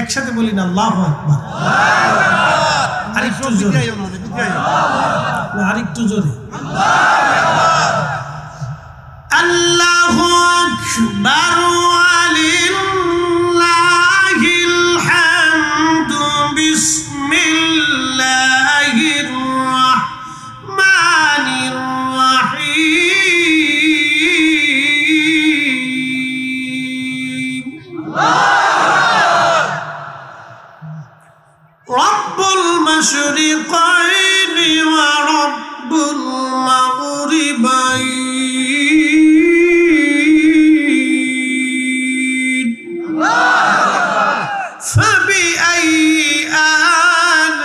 একসাথে বলি না আল্লাহু আকবার। আরেকটু জোরে, আরেকটু জোরে। আল্লাহু আকবার ওয়ালিল্লাহিল হামদু বিসমিল্লাহির রাহমানির রাহিম। রব্বুল মাশরিকাইনি ওয়া রব্বুল মাগরিবাইন। فبأي آلاء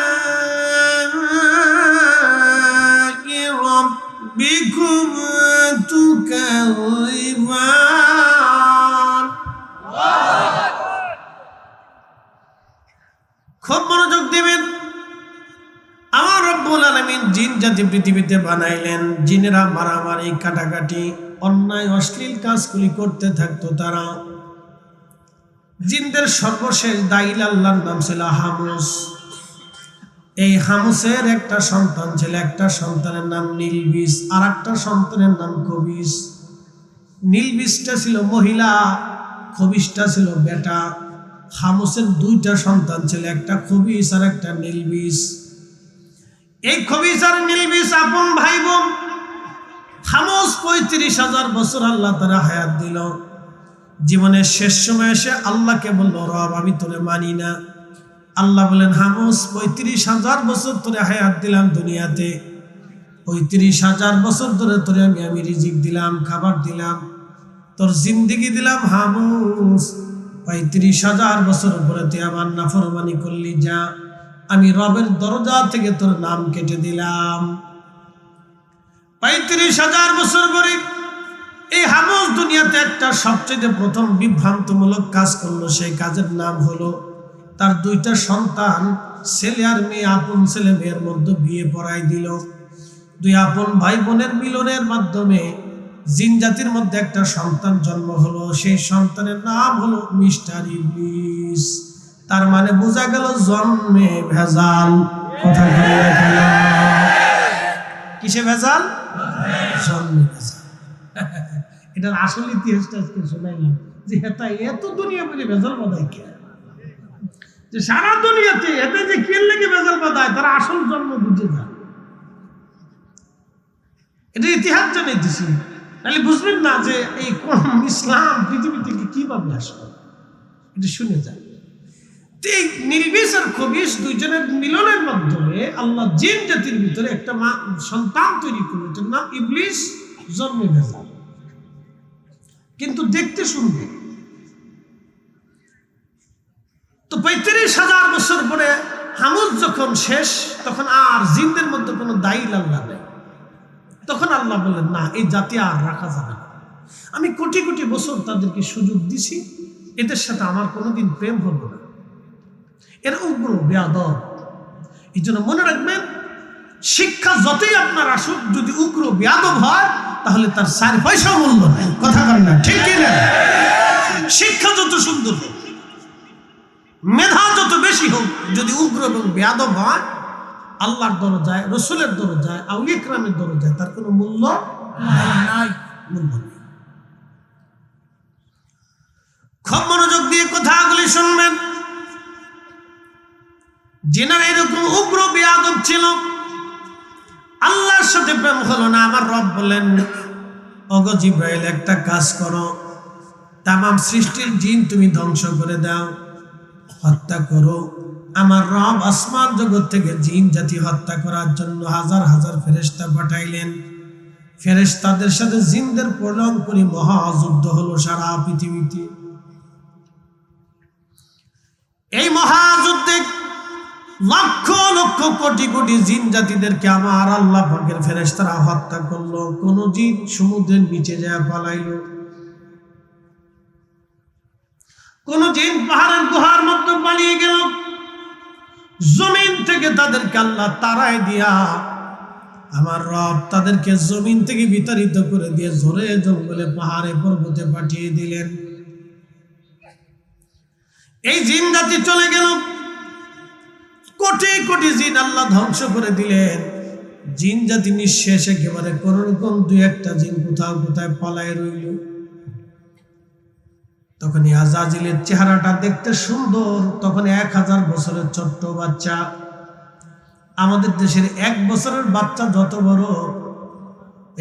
ربكما تكذبان। খুব মনোযোগ দিবেন। আমার রব্বুল আলামিন জিন জাতি পৃথিবীতে বানাইলেন। জিনেরা মারামারি, কাটাকাটি, অন্যায় অশ্লীল কাজগুলি করতে থাকতো তারা। জিনদের সর্বশেষ দাইল আল্লাহর নাম ছিল হামুস। এই হামুসের একটা সন্তান ছিল, একটা সন্তানের নাম নীলবিস, আর একটা সন্তানের নাম খবিস। নীলবিসটা ছিল মহিলা, খবিসটা ছিল বেটা। হামুসের দুইটা সন্তান ছিল, একটা খবিস আর একটা নীলবিস। এই খবিস আর নীলবিস আপন ভাই বোন। হামুস 35,000 বছর আল্লাহ তারা হায়াত দিল। জীবনের শেষ সময় এসে আল্লাহকে বলল, রব আমি তোরে মানি না। আল্লাহ বলেন, হামুস 35,000 বছর তোরে হায়াত দিলাম দুনিয়াতে, 35,000 বছর ধরে তোরে আমি রিজিক দিলাম, খাবার দিলাম, তোর জিন্দিগি দিলাম। হামুস 35,000 বছর পরে তুই আমার নাফরমানি করলি, যা আমি রবের দরজা থেকে তোর নাম কেটে দিলাম। 35,000 বছর পরে এই হামুস দুনিয়াতে একটা সবচেয়ে প্রথম বিভ্রান্তমূলক কাজ করলো। সেই কাজের নাম হলো তার দুইটা সন্তান, ছেলে আর মেয়ে, আপন ছেলে মেয়ের মধ্যে বিয়ে পড়াই দিল। দুই আপন ভাই বোনের মিলনের মাধ্যমে জিন জাতির মধ্যে একটা সন্তান জন্ম হলো। সেই সন্তানের নাম হলো মিস্টার ইবলিস। তার মানে বোঝা গেল জন্মে ভেজাল। কথা কিসে ভেজাল? জন্মে ভেজাল। এটার আসল ইতিহাসটা আজকে শোনাইলাম যে হেতা এত দুনিয়া বলে ভেজাল বাঁধায় কে, যে সারা দুনিয়াতে এতে যে কে লেগে ভেজাল বাঁধায় তারা আসল জন্ম বুঝে যায়। এটা ইতিহাস জানাইতেছি, তাহলে বুঝবেন না যে এই কোন ইসলাম পৃথিবী থেকে কিভাবে আসবে। এটা শুনে যায়। এই নীলবিস আর খবিস দুইজনের মিলনের মাধ্যমে আল্লাহ জিন জাতির ভিতরে একটা সন্তান তৈরি করলো, এটার নাম ইবলিস। জন্মে ভেজাল, কিন্তু দেখতে শুনবে। তো 35,000 বছর পরে হামুস যখন শেষ, তখন আর জিনদের মধ্যে কোনো দাইল আল্লাহ নেই। তখন আল্লাহ বললেন, না, এই জাতি আর রাখা যাবে না। আমি কোটি কোটি বছর তাদেরকে সুযোগ দিছি, এদের সাথে আমার কোনোদিন প্রেম হলো না। এর উগ্র বেয়াদব। এই জন্য মনে রাখবেন, শিক্ষা যতই আপনার আসুক, যদি উগ্র বেয়াদব হয় তাহলে তার 4 পয়সা মূল্য নেই। কথা বলেন না, ঠিক কি না? শিক্ষা যত সুন্দর হোক, মেধা যত বেশি হোক, যদি উগ্র এবং বেয়াদব হয়, আল্লাহর দরজায়, রসুলের দরজায়, আউলিয়া কিরামের দরজায় তার কোনো মূল্য নাই, মূল্য নেই। খুব মনোযোগ দিয়ে কথাগুলি শুনবেন। জিনেরা এরকম উগ্র বেয়াদব ছিল, আল্লাহর সাথে প্রেম হলো না। আমার রব বলেন, ওগো জিব্রাইল, একটা কাজ করো, তামাম সৃষ্টির জিন তুমি ধ্বংস করে দাও, হত্যা করো। আমার রব আসমান জগৎ থেকে জিন জাতি হত্যা করার জন্য হাজার হাজার ফেরেশতা পাঠাইলেন। ফেরেশতাদের সাথে জিনদের প্রলয়ঙ্করী মহাযুদ্ধ হলো সারা পৃথিবীতে। এই মহাযুদ্ধে লক্ষ লক্ষ কোটি কোটি জিন জাতিদেরকে আমার আল্লাহ পাকের ফেরেশতারা হত্যা করলো। কোন জিন সমুদ্রের নিচে যায় পালাইলো, কোন জিন পাহাড়ের গুহার মধ্যে পালিয়ে গেল। জমিন থেকে তাদেরকে আল্লাহ তাড়ায় দিয়া আমার রব তাদেরকে জমিন থেকে বিতাড়িত করে দিয়ে ঝরে জঙ্গলে পাহাড়ে পর্বতে পাঠিয়ে দিলেন। এই জিন জাতি চলে গেল, কোটি কোটি জিন আল্লাহ ধ্বংস করে দিলেন। জিন জাতি নিঃশেষ একেবারে, কোন রকম দুই একটা জিন কোথাও কোথায় পালায় রইল। তখন আজাজিলের চেহারাটা দেখতে সুন্দর, তখন 1000 বছরের ছোট্ট বাচ্চা। আমাদের দেশের 1 বছরের বাচ্চা যত বড়,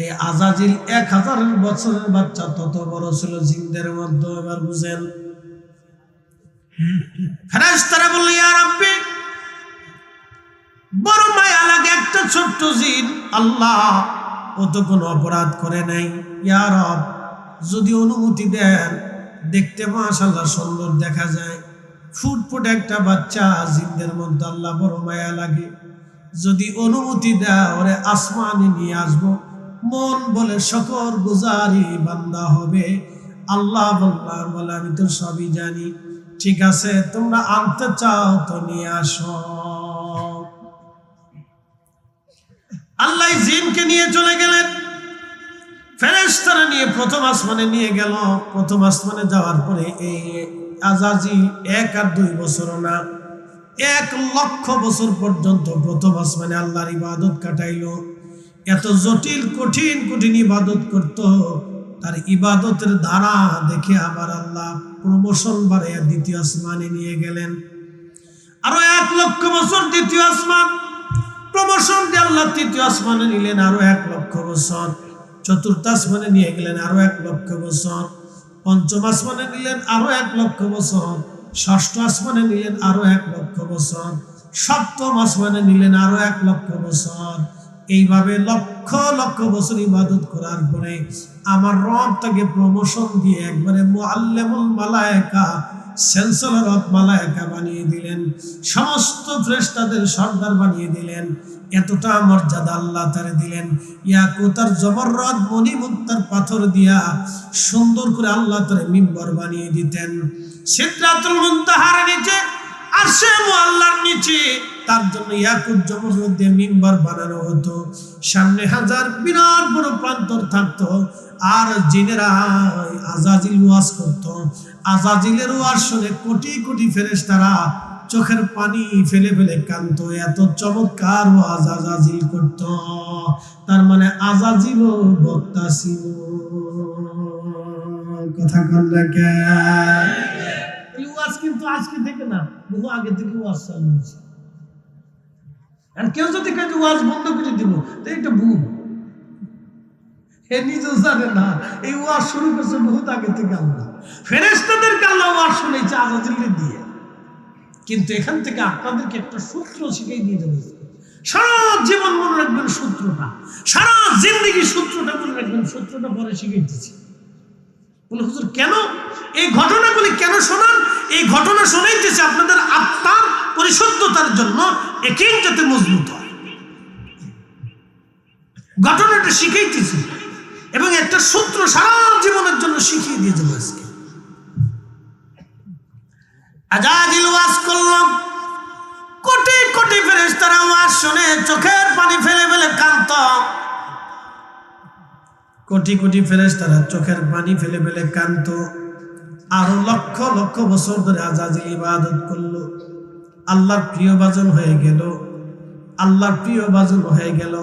এই আজাজিল 1000 বছরের বাচ্চা তত বড় ছিল জিনদের মধ্যে। এবার বুঝেন, ফেরেশতারা বলল, ইয়া রাব্বি, বড় মায়া লাগে একটা ছোট্ট জিন, আল্লাহ ও তো কোনো অপরাধ করে নাই, ইয়া রব যদি অনুমতি দেন, দেখতে মাশাআল্লাহ সুন্দর দেখা যায়, ফুটফুট একটা বাচ্চা, জিনদের মধ্যে আল্লাহ বড় মায়া লাগে, যদি অনুমতি দেয় ওরে আসমানে নিয়ে আসবো, মন বলে শকর গুজারি বান্দা হবে। আল্লাহ বলে, আমি তো সবই জানি, ঠিক আছে তোমরা আনতে চাও তো নিয়ে আসো। আল্লাহ জিনকে নিয়ে চলে গেলেন, ফেরেশতারা নিয়ে প্রথম আসমানে নিয়ে গেল। প্রথম আসমানে যাওয়ার পরে এই আজাজিল 1 আর 2 বছর না, 1 লক্ষ বছর পর্যন্ত প্রথম আসমানে আল্লাহর ইবাদত কাটাইলো। এত জটিল কঠিন কঠিন ইবাদত করত, তার ইবাদতের ধারা দেখে আবার আল্লাহ প্রমোশন বাড়াইয়া দ্বিতীয় আসমানে নিয়ে গেলেন। আরো 1 লক্ষ বছর দ্বিতীয় আসমান, প্রমোশন দিয়ে আল্লাহ তৃতীয় আসমানে নিলেন আরো 1 লক্ষ বছর, চতুর্থ আসমানে নিয়ে গেলেন আরো 1 লক্ষ বছর, পঞ্চম আসমানে নিলেন আরো 1 লক্ষ বছর, ষষ্ঠ আসমানে নিলেন আরো 1 লক্ষ বছর, সপ্তম আসমানে নিলেন আরো 1 লক্ষ বছর। এইভাবে লক্ষ লক্ষ বছর ইবাদত করার পরে আমার রব তাকে প্রমোশন দিয়ে একবারে মুআল্লিমুল মালায়েকা, চ্যান্সেলর অফ মালায়েকা বানিয়ে দিলেন, সমস্ত ফেরেশতাদের সর্দার বানিয়ে দিলেন। এতটা মর্যাদা আল্লাহ তারে দিলেন। ইয়াকুত আর জবররত মণিমুক্তার পাথর দিয়া সুন্দর করে আল্লাহ তারে মিম্বর বানিয়ে দিতেন। সিদরাতুল মুনতাহার নিচে, আরশে মুআল্লার নিচে তার জন্য ইয়াকুত জবররত দিয়ে মিম্বর বানানো হতো। সামনে 1000 বিরাট বড় প্রান্তর থাকতো, আর জিনেরা আজাজিল ওয়াজ করত। আজাজিলের ওয়াজ শুনে কোটি কোটি ফেরেশতারা চোখের পানি ফেলে ফেলে কাঁদতো, এত চমৎকার ওয়াজ আজাজিল করত। তার মানে আজাজিলও বক্তা ছিল। কথা কন না কে? এই ওয়াজ কিন্তু আজকে থেকে না, বহু আগে থেকে ওয়াজ চালু হয়েছে। আর কেউ যদি কাজে ওয়াজ বন্ধ করে দিব তো এটা ভুল। হে নিজেও জানে না এই ওয়াজ শুরু করছে বহুত আগে থেকে আল্লাহ। ফেরেশতাদেরকে আল্লাহ ওয়াজ শুনেছে আজাজিলকে দিয়ে। কিন্তু এখান থেকে আপনাদেরকে একটা সূত্র শিখিয়ে দিয়ে দেবো। সারা জীবন মনে রাখবেন সূত্রটা, সারা জিন্দেগি সূত্রটা মনে রাখবেন। সূত্রটা পরে শিখিয়ে দিচ্ছি। বলে হুজুর কেন এই ঘটনাগুলি কেন শোনান? এই ঘটনা শোনাইতেছে আপনাদের আত্মার পরিশুদ্ধতার জন্য, একিন যাতে মজবুত হয়। ঘটনাটা শিখাইতেছি এবং একটা সূত্র সারা জীবনের জন্য শিখিয়ে দিয়ে দেবো আজকে। আজাজিল ওয়াজ করলাম, কোটি কোটি ফেরেশতারা ওয়াজ শুনে চোখের পানি ফেলে ফেলে কাঁদত। কোটি কোটি ফেরেশতারা চোখের পানি ফেলে ফেলে কাঁদত। আরো লক্ষ লক্ষ বছর ধরে আজাজিল ইবাদত করলো। আল্লাহর প্রিয় বাজন হয়ে গেল, আল্লাহর প্রিয় বাজন হয়ে গেল।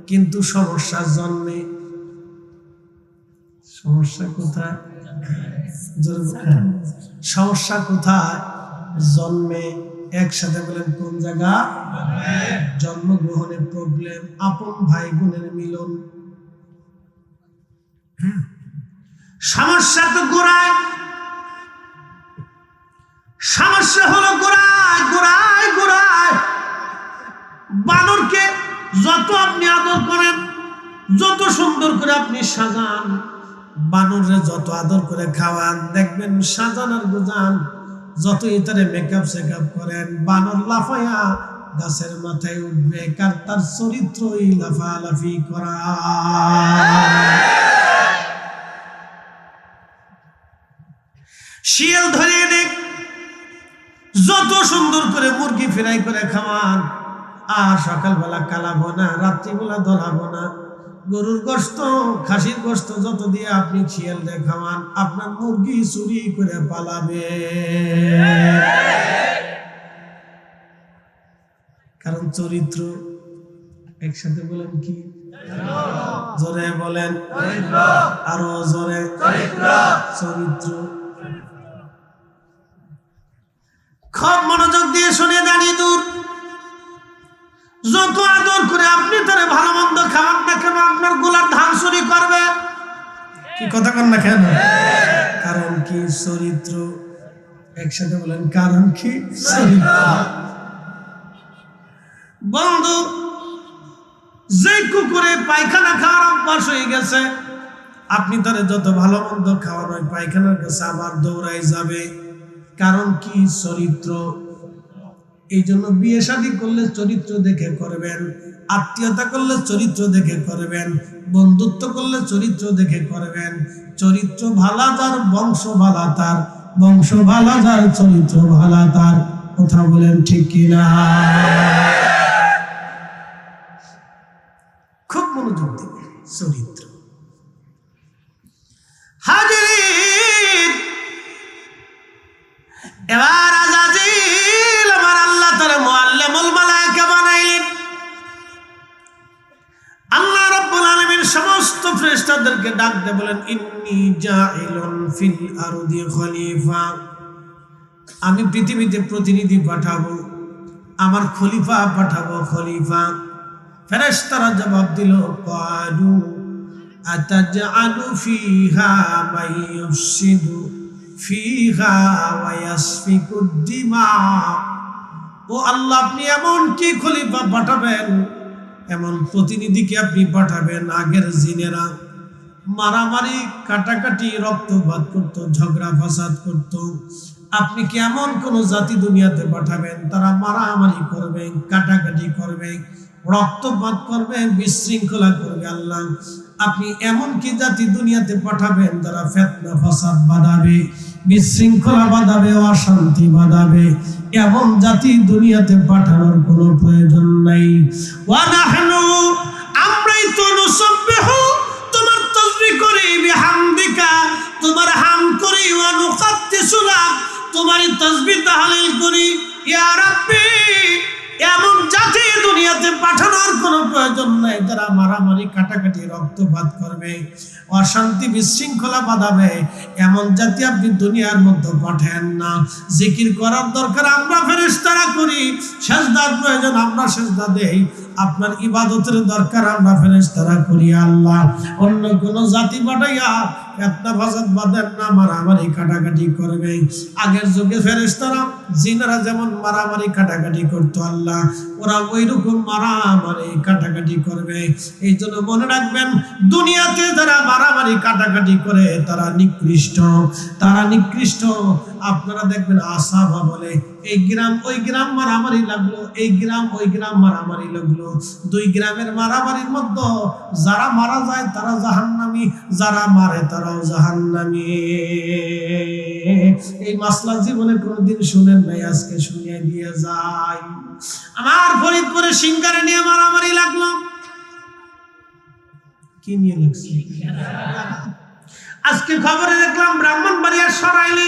কিন্তু সমস্যা জন্মে। সমস্যা কোথায়? সমস্যা কোথায়? জন্মে। একসাথে বলেন কোন জায়গা? জন্মগ্রহণের প্রবলেম, আপন ভাই বোনের মিলন। সমস্যা তো গোড়ায়। সমস্যা হলো গোড়ায় গোড়ায় গোড়ায়। বানরকে যত আপনি আদর করেন, যত সুন্দর করে আপনি সাজান, বানরে যত আদর করে খাওয়ান, দেখবেন সাজান আর গোজান, যত ইতারে মেকআপ সেকআপ করেন, বানর লাফায়া গাছের মাথায় উঠবে। কার? তার চরিত্রই লাফালাফি করা। শিয়াল ধরিয়ে দেখ, যত সুন্দর করে মুরগি ফ্রাই করে খাওয়ান, আর সকালবেলা কালাবো না, রাত্রিবেলা ধরাবো না, গরুর গোশত, খাসির গোশত যত দিয়ে আপনি শিয়াল দেখামান, আপনার মুরগি চুরি করে পালাবে। কারণ চরিত্র। একসাথে বলেন কি? জোরে বলেন, আরো জোরে, চরিত্র। খুব মনোযোগ দিয়ে শুনে জানি দূর, যত আদর করে আপনি তারে ভালো মন্দ খাওয়ান না কেন, আপনার গোলার ধান চুরি করবে। কি কথা কন না কেন? কারণ কি? চরিত্র। একসাথে বলেন, কারণ কি? চরিত্র। বন্ধু, যে কুকুরে পায়খানা খাওয়ার অভ্যাস হয়ে গেছে, আপনি তারে যত ভালো মন্দ খাওয়ান, ওই পায়খানার কাছে আবার দৌড়াই যাবে। কারণ কি? চরিত্র। এই জন্য বিয়ে শাদী করলে চরিত্র দেখে করবেন, আত্মীয়তা করলে চরিত্র দেখে করবেন, বন্ধুত্ব করলে চরিত্র দেখে করবেন। চরিত্র ভালা যার বংশ ভালা তার, বংশ ভালা যার চরিত্র ভালা তার। কথা বলেন ঠিক কিনা? খুব মনোযোগ দিবে। চরিত্র। হাজির, এবার আজাজিল আমার আল্লাহ তাআলা মুআল্লিমুল মালায়েকা বানাইলেন। আল্লাহ রাব্বুল আলামিন সমস্ত ফেরেশতাদেরকে ডাক দিয়ে বলেন, ইন্নী জাইলুন ফিল আরদি খলিফা। আমি পৃথিবীতে প্রতিনিধি পাঠাবো, আমার খলিফা পাঠাবো, খলিফা। ফেরেশতারা জবাব দিল, ক্বালু আতাজআলু ফিহা মান ইউফসিদু ফিহা ওয়া ইয়াসফিকুদ দিমা। ও আল্লাহ, আপনি এমন কি খলিফা পাঠাবেন, এমন প্রতিনিধিকে আপনি পাঠাবেন, আগের জিনেরা মারামারি কাটাকাটি রক্তপাত করত, ঝগড়া ফাসাদ করত। আপনি কি এমন কোন জাতি দুনিয়াতে পাঠাবেন তারা মারামারি করবে, কাটাকাটি করবে, রক্তপাত করবে, বিশৃঙ্খলা করবে? আল্লাহ, আপনি এমন কি জাতি দুনিয়াতে পাঠাবেন যারা ফিতনা ফাসাদ বাঁধাবে, বিশৃঙ্খলা বাঁধাবে, অশান্তি বাঁধাবে? এমন জাতি দুনিয়াতে পাঠানোর কোনো প্রয়োজন নাই। ওয়া নাহনু, আমরাই তো নুসাব্বিহু, তোমার তাসবিহ করি, বিহামদিকা, তোমার হাম করি, ওয়া নুকাদ্দিসু লাক, তোমার তাসবিহ তাহলিল করি। ইয়া রাব্বি, এমন জাতি দুনিয়াতে পাঠানোর কোনো প্রয়োজন নাই যারা মারামারি কাটাকাটি রক্তপাত করবে, অশান্তি বিশৃঙ্খলা বাঁধাবে। এমন জাতি আপনি দুনিয়ার মধ্যে পাঠান না। জিকির করার দরকার আমরা ফেরেশতারা করি, সিজদার প্রয়োজন আমরা সিজদা দেই, আপনার ইবাদতের দরকার আমরা ফেরেশতারা করি। আল্লাহ অন্য কোন জাতি পাঠাইয়া ফিতনা ফাসাদ বাঁধেন না, মারামারি কাটাকাটি করবে। আগের যুগে ফেরেশতারা জিনেরা যেমন মারামারি কাটাকাটি করতো, আল্লাহ ওরা ওই রকম মারামারি কাটাকাটি করবে। এই জন্য মনে রাখবেন, দুনিয়াতে যারা মারামারি কাটাকাটি করে তারা নিকৃষ্ট, তারা নিকৃষ্ট। আপনারা দেখবেন আসাবা বলে, এই গ্রাম ওই গ্রাম মারামারি লাগলো, এই গ্রাম ওই গ্রাম মারামারি লাগলো। দুই গ্রামের মারামারির মধ্যে যারা মারা যায় তারা জাহান্নামী, যারা মারে তারাও জাহান্নামী। এই মাসলা জীবনে কোনোদিন শুনেন নাই, আজকে শুনিয়ে দিয়ে যায়। আমার ফরিদপুরে সিঙ্গারে নিয়ে মারামারি লাগলো। কি নিয়ে লাগছে? আজকে খবরে দেখলাম ব্রাহ্মণবাড়িয়ার সরাইলে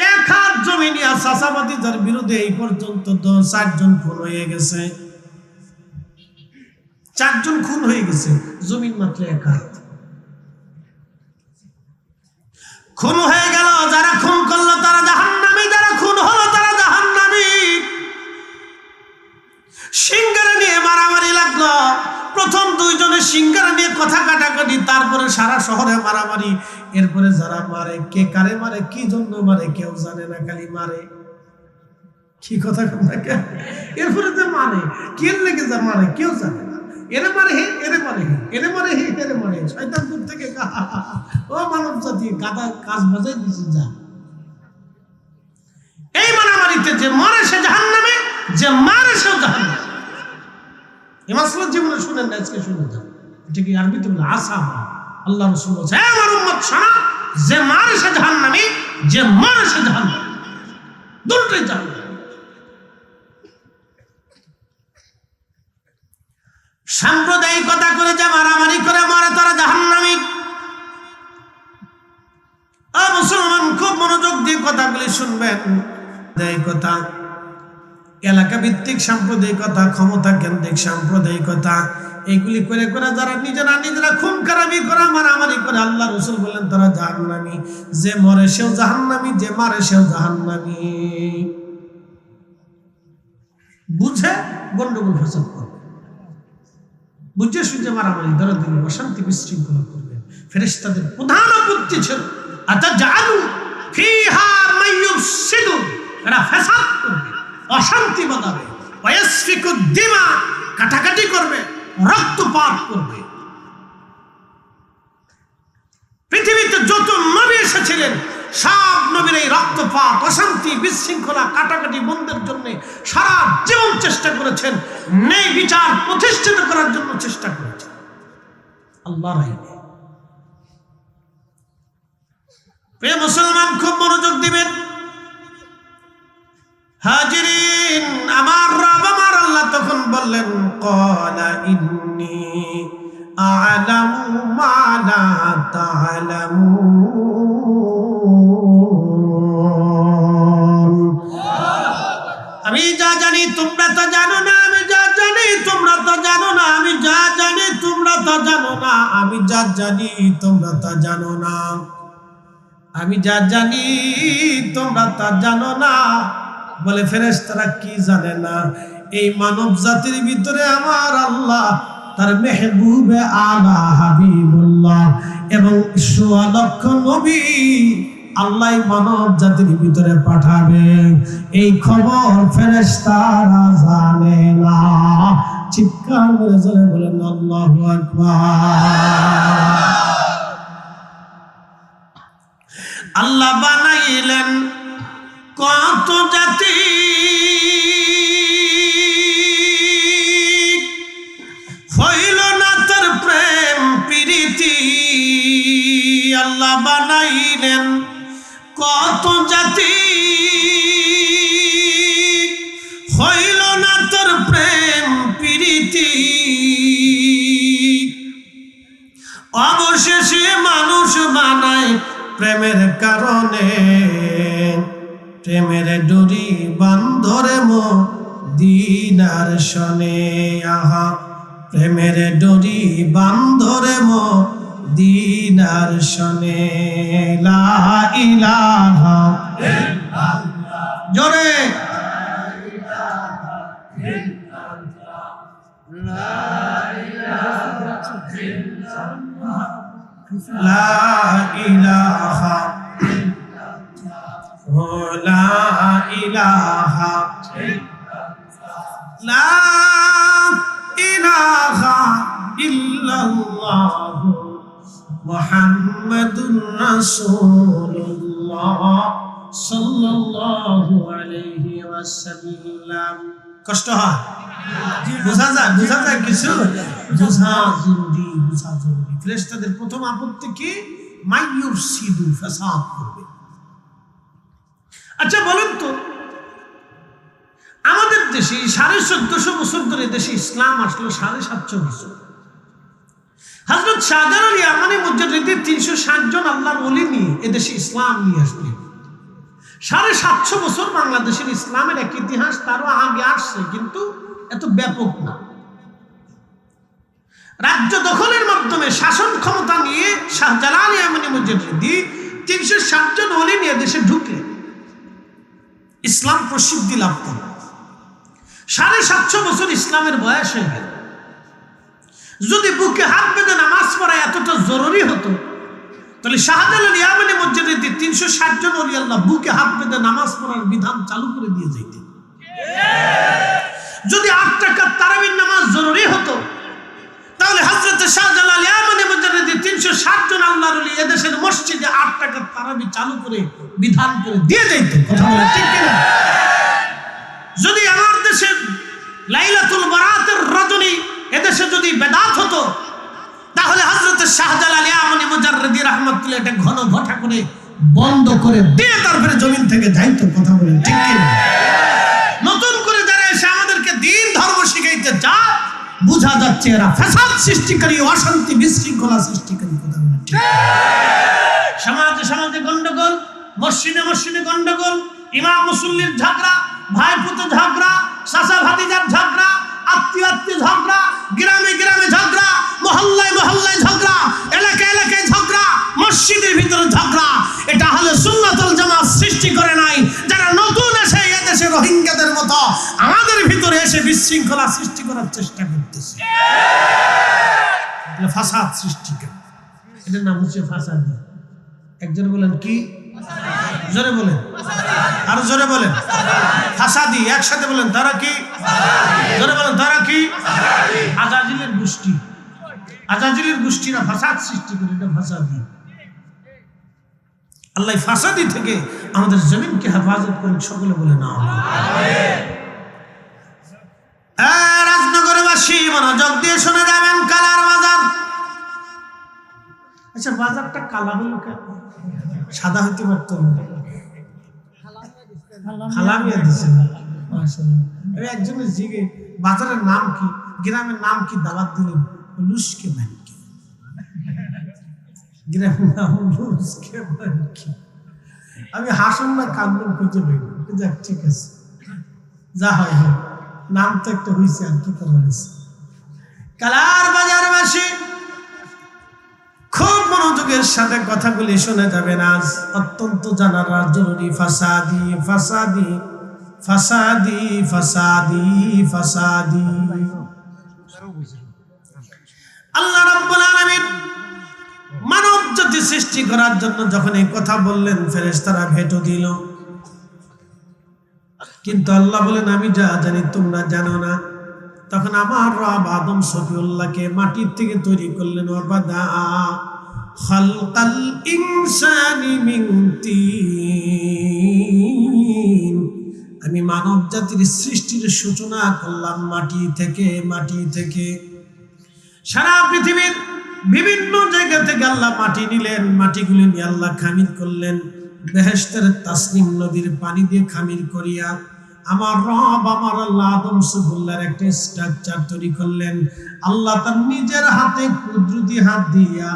1 হাত জমি নিয়ে চাষাবাদী যার বিরুদ্ধে এই পর্যন্ত 4 জন খুন হয়ে গেছে। 4 জন খুন হয়ে গেছে, জমিন মাত্র 1 হাত। খুন হয়ে গেল, যারা খুন করলো তারা জাহান্নামী, যারা খুন হলো তারা জাহান্নামী। সিঙ্গারা নিয়ে মারামারি লাগলো। প্রথম 2 জনের সিঙ্গারা নিয়ে কথা কাটাকাটি, তারপরে সারা শহরে মারামারি। এরপরে যারা মারে, কে কারে মারে, কি জন্য মারে কেউ জানে না, খালি মারে। কি কথা না কে? এরপরে যে মারে, কে লেগে যা মারে কেউ জানে না। এরে মারে হে, এরে মারে হে, এরে মারে হে, এরে মারে। শয়তান দূর থেকে ও মানব জাতি গাদা কাজ বাজাই দিছে যা। এই মারামারিতে যে মরে সে জাহান্নামে, যে মারে সে জাহান্নামে। এই মাসলা জীবনে শুনেন না, আজকে শুনে যান। এটা কি আরবিতে বলে আসাবা। আল্লাহ রাসূল বলেছে, হে আমার উম্মত শোনো, যে মারে সে জাহান্নামী, যে মরে সে জাহান্নামী, দুটোই জাহান্নামী। সাম্প্রদায়িকতা করে যে মারামারি করে মরে করবেন কথা, এলাকা ভিত্তিক সাম্প্রদায়িকতা, ক্ষমতা কেন্দ্রিক সাম্প্রদায়িকতা, এগুলি করে করে যারা নিজেরা খুন খারাপি করে, মারামারি করে, আল্লাহ রাসূল বলেন তারা জাহান্নামী। যে মরে সেও জাহান্নামী, যে মারে সেও জাহান্নামী। বুঝে গন্ডগোল ফসাদ করবে, বুঝে সুঝে মারামারি, দরাদরি, অশান্তি বিশৃঙ্খলা করবে। ফেরেশতাদের প্রধান আপত্তি ছিল আতাজালু ফিহা মাইয়ুফসিদু, এরা ফাসাদ করবে, অশান্তি বাঁধাবে, ওয়াসফিকু দিমা, কাটাকাটি করবে, রক্তপাত করবে। পৃথিবীতে যত নবী এসেছিলেন সব নবীর এই রক্তপাত, অশান্তি, বিশৃঙ্খলা, কাটাকাটি বন্ধের জন্য সারা জীবন চেষ্টা করেছেন, ন্যায় বিচার প্রতিষ্ঠিত করার জন্য চেষ্টা করেছেন আল্লাহর আইনে। প্রিয় মুসলমান, খুব মনোযোগ দিবেন। হাজিরিন, আমার রব আমার আল্লাহ তখন বললেন ক্বালা ইন্নী আ'লামু মা লা তা'লামুন, আমি যা জানি তোমরা তা জানো না, আমি যা জানি তোমরা তা জানো না, আমি যা জানি তোমরা তা জানো না, আমি যা জানি তোমরা তা জানো না, আমি যা জানি তোমরা তা জানো না। বলে ফেরেশতারা কি জানে না? এই মানব জাতির ভিতরে আমার আল্লাহ তার মেহবুবে আলা হাবিবুল্লাহ এবং ১৬ লক্ষ নবী আল্লাহ মানব জাতির ভিতরে পাঠাবে, এই খবর ফেরেশতারা জানে না। চিৎকার করে জোরে বলেন আল্লাহু আকবার। আল্লাহ বানাইলেন কত জাতি, হইল না তার প্রেম প্রীতি। আল্লাহ বানাইলেন কত জাতি, হইল না তার প্রেম প্রীতি। অবশেষে মানুষ বানায় প্রেমের কারণে, প্রেমের ডোরি বান্ধরে মদিনার শনে। আহা, প্রেমের ডোরি বান্ধরে মদিনার শনে। লা ইলাহা ইল্লাল্লাহ, জোরে লা ইলাহা লা ইলাহা লা ইলাহা ইল্লাল্লাহ মুহাম্মাদুর রাসূলুল্লাহ সাল্লাল্লাহু আলাইহি ওয়াসাল্লাম। কষ্ট হয়? বুঝা যায় কিছু? বুঝা জরুরি। ফেরেশতাদের প্রথম আপত্তি কি? মাইয়ুফসিদু, ফাসাদ করবে। আচ্ছা বলেন তো, আমাদের দেশে 1450 বছর ধরে দেশে ইসলাম আসলো, 750 বছর। হযরত শাহজালাল আল ইয়ামানী মুজাদ্দিদ 360 জন আল্লাহর ওলি নিয়ে এদেশে ইসলাম নিয়ে আসলেন। 750 বছর বাংলাদেশের ইসলামের এক ইতিহাস, তারও আগে আসছে, কিন্তু এত ব্যাপক না। রাজ্য দখলের মাধ্যমে শাসন ক্ষমতা নিয়ে শাহজালাল আল ইয়ামানী মুজাদ্দিদ 360 জন ওলি নিয়ে দেশে ঢুকলেন, ইসলাম প্রসিদ্ধি লাভ করল। 750 বছর ইসলামের বয়স হয়ে গেল। যদি বুকে হাত বেঁধে নামাজ পড়া এতটা জরুরি হতো, তাহলে শাহজালাল আল ইয়ামানী মুজাদ্দিদ 360 জন ওলি আল্লাহ বুকে হাত বেঁধে নামাজ পড়ার বিধান চালু করে দিয়ে যেতেন। যদি 8 রাকাত তারাবির নামাজ জরুরি হতো, তাহলে হযরত শাহজালাল আল ইয়ামানী মুজাদ্দিদ 360 জন আল্লাহর ওলি এদেশের মসজিদে 8 রাকাত তারাবি চালু করে বিধান করে দিয়ে যেতেন। কথা বলেন ঠিক কিনা? যদি আমার দেশে লাইলাতুল বারাতের রজনী এদেশে যদি বেদাত হতো, তাহলে হযরত শাহজালাল আল ইয়ামানী মুজাদ্দিদ রাহমাতুল্লাহ এটা ঘন ঘটা করে বন্ধ করে দিয়ে তারপরে জমিন থেকে যাইতো। কথা বলেন ঠিক কিনা? নতুন করে যারা এসে আমাদেরকে দ্বীন ধর্ম শিখাইতে যায়, বুঝা যাচ্ছে এরা ফাসাদ সৃষ্টিকারী, অশান্তি বিশৃঙ্খলা সৃষ্টিকারী। কথা বলেন ঠিক? সমাজে গন্ডগোল, মসজিদে গন্ডগোল, ইমাম মুসল্লির ঝগড়া, ভাই পুতে ঝগড়া, চাচা ভাতিজার ঝগড়া, আত্মীয় ঝগড়া, গ্রামে গ্রামে ঝগড়া, মহল্লায় মহল্লায় ঝগড়া, এলাকায় এলাকায় ঝগড়া, মসজিদের ভিতরে ঝগড়া। এটা হলে সুন্নাতুল জামাত সৃষ্টি করে নাই। যারা নতুন এসে এদেশে রোহিঙ্গাদের মতো আমাদের ভিতরে এসে বিশৃঙ্খলা সৃষ্টি করার চেষ্টা করতেছে, ফাসাদ সৃষ্টি করে, এটার নাম হচ্ছে ফাসাদি। একজন বলেন কি? জোরে বলেন, আরো জোরে বলেন। ফাসাদি, একসাথে বলেন তারা কি? জোরে বলেন তারা কি? আজাজিলের গোষ্ঠী। আজাজিলের গোষ্ঠীরা ফাসাদ সৃষ্টি করে, এটা ফাসাদি। আল্লাহ ফাসাদি থেকে আমাদের জমিনকে হেফাজত করুন, সকলে বলে না। রাজনগরবাসী মনোযোগ দিয়ে শুনে যাবেন, কালার বাজার। আচ্ছা, বাজারটা কালা হলো কেন? সাদা হইতে পারত না, হালামিয়া দিছে। আমি একজনের জিগে বাজারের নাম কি, গ্রামের নাম কি, দাওয়াত দিলেন লুসকে ব্যাংকে। গ্রামের নাম লুসকে ব্যাংকে। আমি হাসুন না কান্দন খুঁজে পাই, যাক ঠিক আছে, যা হয় হয়, নাম তো একটা হয়েছে, আর কি করা হয়েছে। কালার বাজারবাসী খুব মনোযোগের সাথে কথাগুলি শুনে যাবেন, আজ অত্যন্ত জানার জরুরি। ফাসাদি ফাসাদি ফাসাদি ফাসাদি ফাসাদি। আল্লাহ রাব্বুল আলামিন মানব জাতি সৃষ্টি করার জন্য যখন এই কথা বললেন, ফেরেশতারা ভেটো দিল। কিন্তু আল্লাহ বলেন, আমি যা জানি তোমরা জানো না। তখন আমার রব আদম সফিউল্লাহকে মাটির থেকে তৈরি করলেন। ওয়াবাদা খালকাল ইনসানি মিন তিন। আমি মানব জাতির সৃষ্টির সূচনা করলাম মাটি থেকে। মাটি থেকে সারা পৃথিবীর বিভিন্ন জায়গা থেকে আল্লাহ মাটি নিলেন, মাটিগুলি নিয়ে আল্লাহ খামির করলেন। বেহেশতের তাসনিম নদীর পানি দিয়ে খামির করিয়া আমার রব আমার আল্লাহ আদম সফিউল্লাহর একটা স্ট্রাকচার তৈরি করলেন। আল্লাহ তার নিজের হাতে কুদরতি হাত দিয়া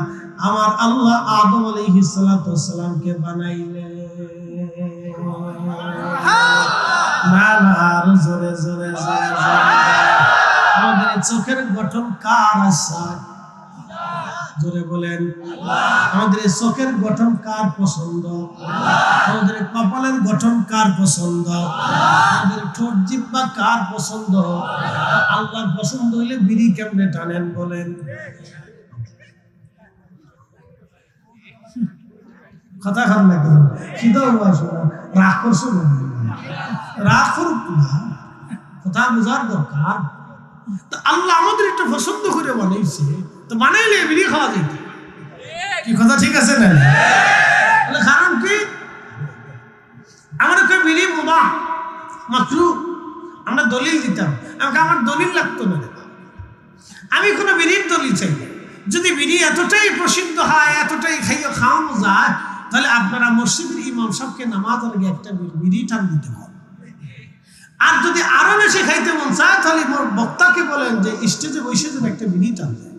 আমার আল্লাহ আদম আলাইহিস সালাতু ওয়াস সালামকে বানাইলেন। না না, আরো জোরে জোরে জোরে জোরে। আমাদের চোখের গঠন কার আছে? জোরে বলেন। আমাদের চোখের গঠন কার পছন্দ? আমাদের কপালের গঠন কার পছন্দ? আমাদের ঠোঁট জিহ্বা কার পছন্দ? আল্লাহর পছন্দ হইলে বিড়ি কেমনে টানেন বলেন? কথা খান না কেন? কি তো রাগ করছো, রাগ করুক না, কথা বোঝার দরকার। আল্লাহ আমাদের একটু পছন্দ করে বানাইছে, তো বানাইলে বিড়ি খাওয়া যেত। কি কথা ঠিক আছে না? কারণ কি? আমরা কেউ বিড়ি মুবাহ মাকরুহ, আমরা দলিল দিতাম। আমাকে আমার দলিল লাগতো না, আমি কোনো বিড়ির দলিল চাই না। যদি বিড়ি এতটাই প্রসিদ্ধ হয়, এতটাই খাইয়ে খাওয়ানো যায়, তাহলে আপনারা মসজিদের ইমাম সাহেবকে নামাজ আগে একটা বিড়ি টান দিতে হবে। আর যদি আরো বেশি খাইতে মন চায়, তাহলে বক্তাকে বলেন যে স্টেজে বসে যদি একটা বিড়ি টান দেয়,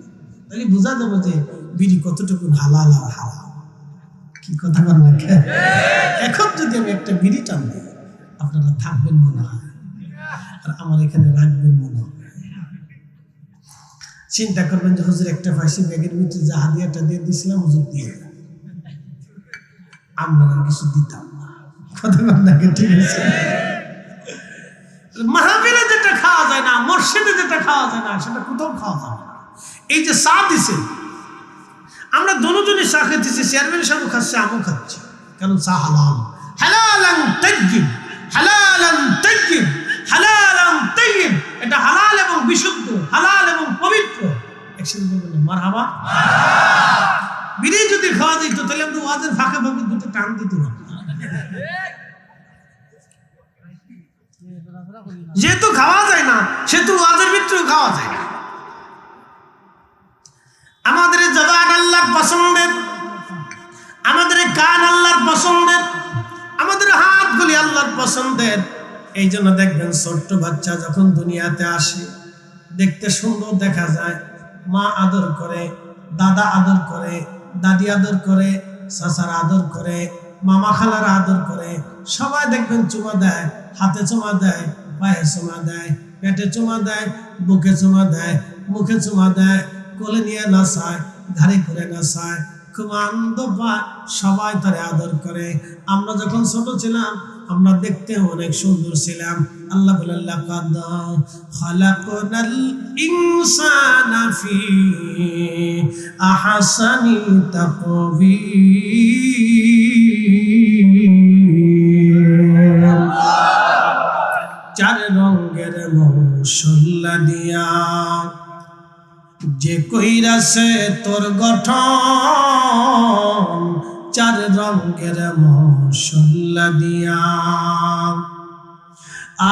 তাহলে বোঝা যাবে যে বিড়ি কতটুকু হালাল আর হারাম। কি কথা বলেন? এখন যদি আমি একটা বিড়ি টান দিই, আপনারা থাকবেন মনে হয়, আর আমার এখানে রাখবেন মনে হয়। চিন্তা করবেন যে হুজুর একটা পাইছি, ব্যাগের ভিতরে যে হাদিয়াটা দিয়ে দিয়েছিলাম হুজুর দিয়ে, আমরা কিছু দিতাম না। কথা বলেন না? ঠিক আছে। মাহফিলে যেটা খাওয়া যায় না, মসজিদে যেটা খাওয়া যায় না, সেটা কোথাও খাওয়া যাবে না। এই যে চা দিছে, আমরা দুজনই চা খেতেছি, চেয়ারম্যান সাহেব খাচ্ছে, আমিও খাচ্ছি, কারণ চা হালাল। হালালান তাইয়্যিব, হালালান তাইয়্যিব, হালালান তাইয়্যিব। এটা হালাল এবং বিশুদ্ধ, হালাল এবং পবিত্র। একসাথে বলবেন মারহাবা। বিড়ি যদি খাওয়া যেত, তাহলে আমরা ওয়াজের ফাঁকে ফাঁকে দুটো টান দিত না। যেহেতু খাওয়া যায় না, সেহেতু ওয়াজের ভিতরেও খাওয়া যায় না। আমাদের জবান আল্লাহর পছন্দের, আমাদের কান আল্লাহর পছন্দের, আমাদের হাতগুলি আল্লাহর পছন্দের। এই জন্য দেখবেন ছোট্ট বাচ্চা যখন দুনিয়াতে আসে, দেখতে সুন্দর দেখা যায়, মা আদর করে, দাদা আদর করে, দাদি আদর করে, চাচার আদর করে, মামা খালারা আদর করে, সবাই দেখবেন চুমা দেয়, হাতে চুমা দেয়, পায়ে চুমা দেয়, পেটে চুমা দেয়, বুকে চুমা দেয়, মুখে চুমা দেয়, কোলে নিয়ে নাচায়, ঘাড়ে করে নাচায়, খুব আনন্দ পায়, সবাই তারে আদর করে। আমরা যখন ছোট ছিলাম আমরা দেখতে অনেক সুন্দর ছিলাম। আল্লাহ বলেন লাকাদ খালাকনাল ইনসানা ফি আহসানি তাকবীর। চার রঙের মশলা দিয়া যে কইরাছে তোর গঠন, চার রঙের মশলা দিয়া,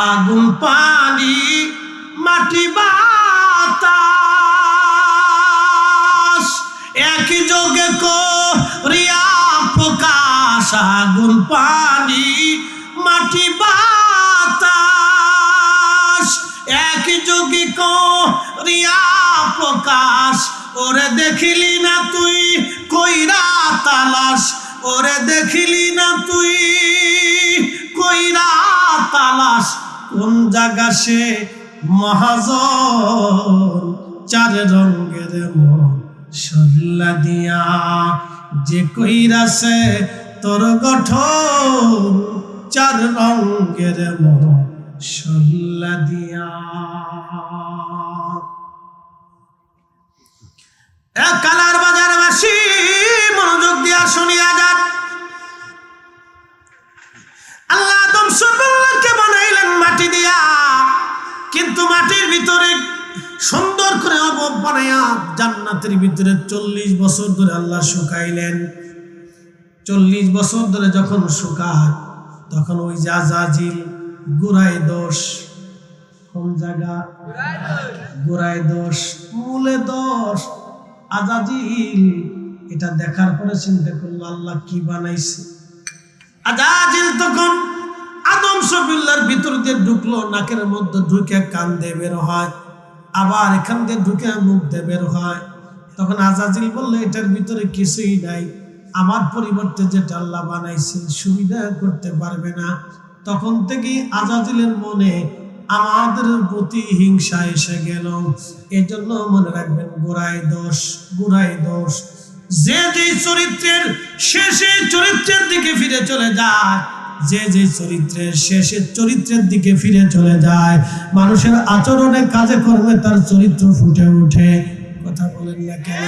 আগুন পানি মাটি বাতাস একই যোগে করিয়া প্রকাশ। আগুন পানি মাটি বাতাস একই যোগে করিয়া প্রকাশ। ওরে দেখিলি না তুই কইরা তালাশ, ওরে দেখিলি না তুই কইরা তালাশ, কোন জায়গা সে মহাজন। চার রঙের মশলা দিয়া যে কইরাছে তোর গঠন, চার রঙের মশলা দিয়া। কালার বাজারবাসী মনোযোগ দিয়া শুনিয়া যান। আল্লাহ আদম সূরাকে বানাইলেন মাটি দিয়া, কিন্তু মাটির ভিতরে সুন্দর করে অবয়ব বানাইয়া জান্নাতের ভিতরে 40 বছর ধরে আল্লাহ শুকাইলেন। 40 বছর ধরে যখন শুকায় তখন ওই যে আজাজিল গোড়ায় দোষ, কোন জায়গা গোড়ায় দোষ, মূলে দোষ। আজাজিল এটা দেখার পরে চিন্তা করলো আল্লাহ কি বানাইছে। আজাজিল তখন আদম সফিউল্লাহর ভিতর দিয়ে ঢুকলো, নাকের মধ্যে ঢুকে কান দিয়ে বের হয়, আবার এখান দিয়ে ঢুকে মুখ দিয়ে বের হয়। তখন আজাজিল বললো এটার ভিতরে কিছুই নাই, আমার পরিবর্তে যেটা আল্লাহ বানাইছে সুবিধা করতে পারবে না। তখন থেকেই আজাজিলের মনে আমাদের প্রতি হিংসা এসে গেল। এজন্য মনে রাখবেন গোড়ায় দোষ, গোড়ায় দোষ। যে যে চরিত্রের শেষে চরিত্রের দিকে ফিরে চলে যায়, যে যে চরিত্রের শেষে চরিত্রের দিকে ফিরে চলে যায়, মানুষের আচরণে কাজে কর্মে তার চরিত্র ফুটে ওঠে। কথা বলেন না কেন?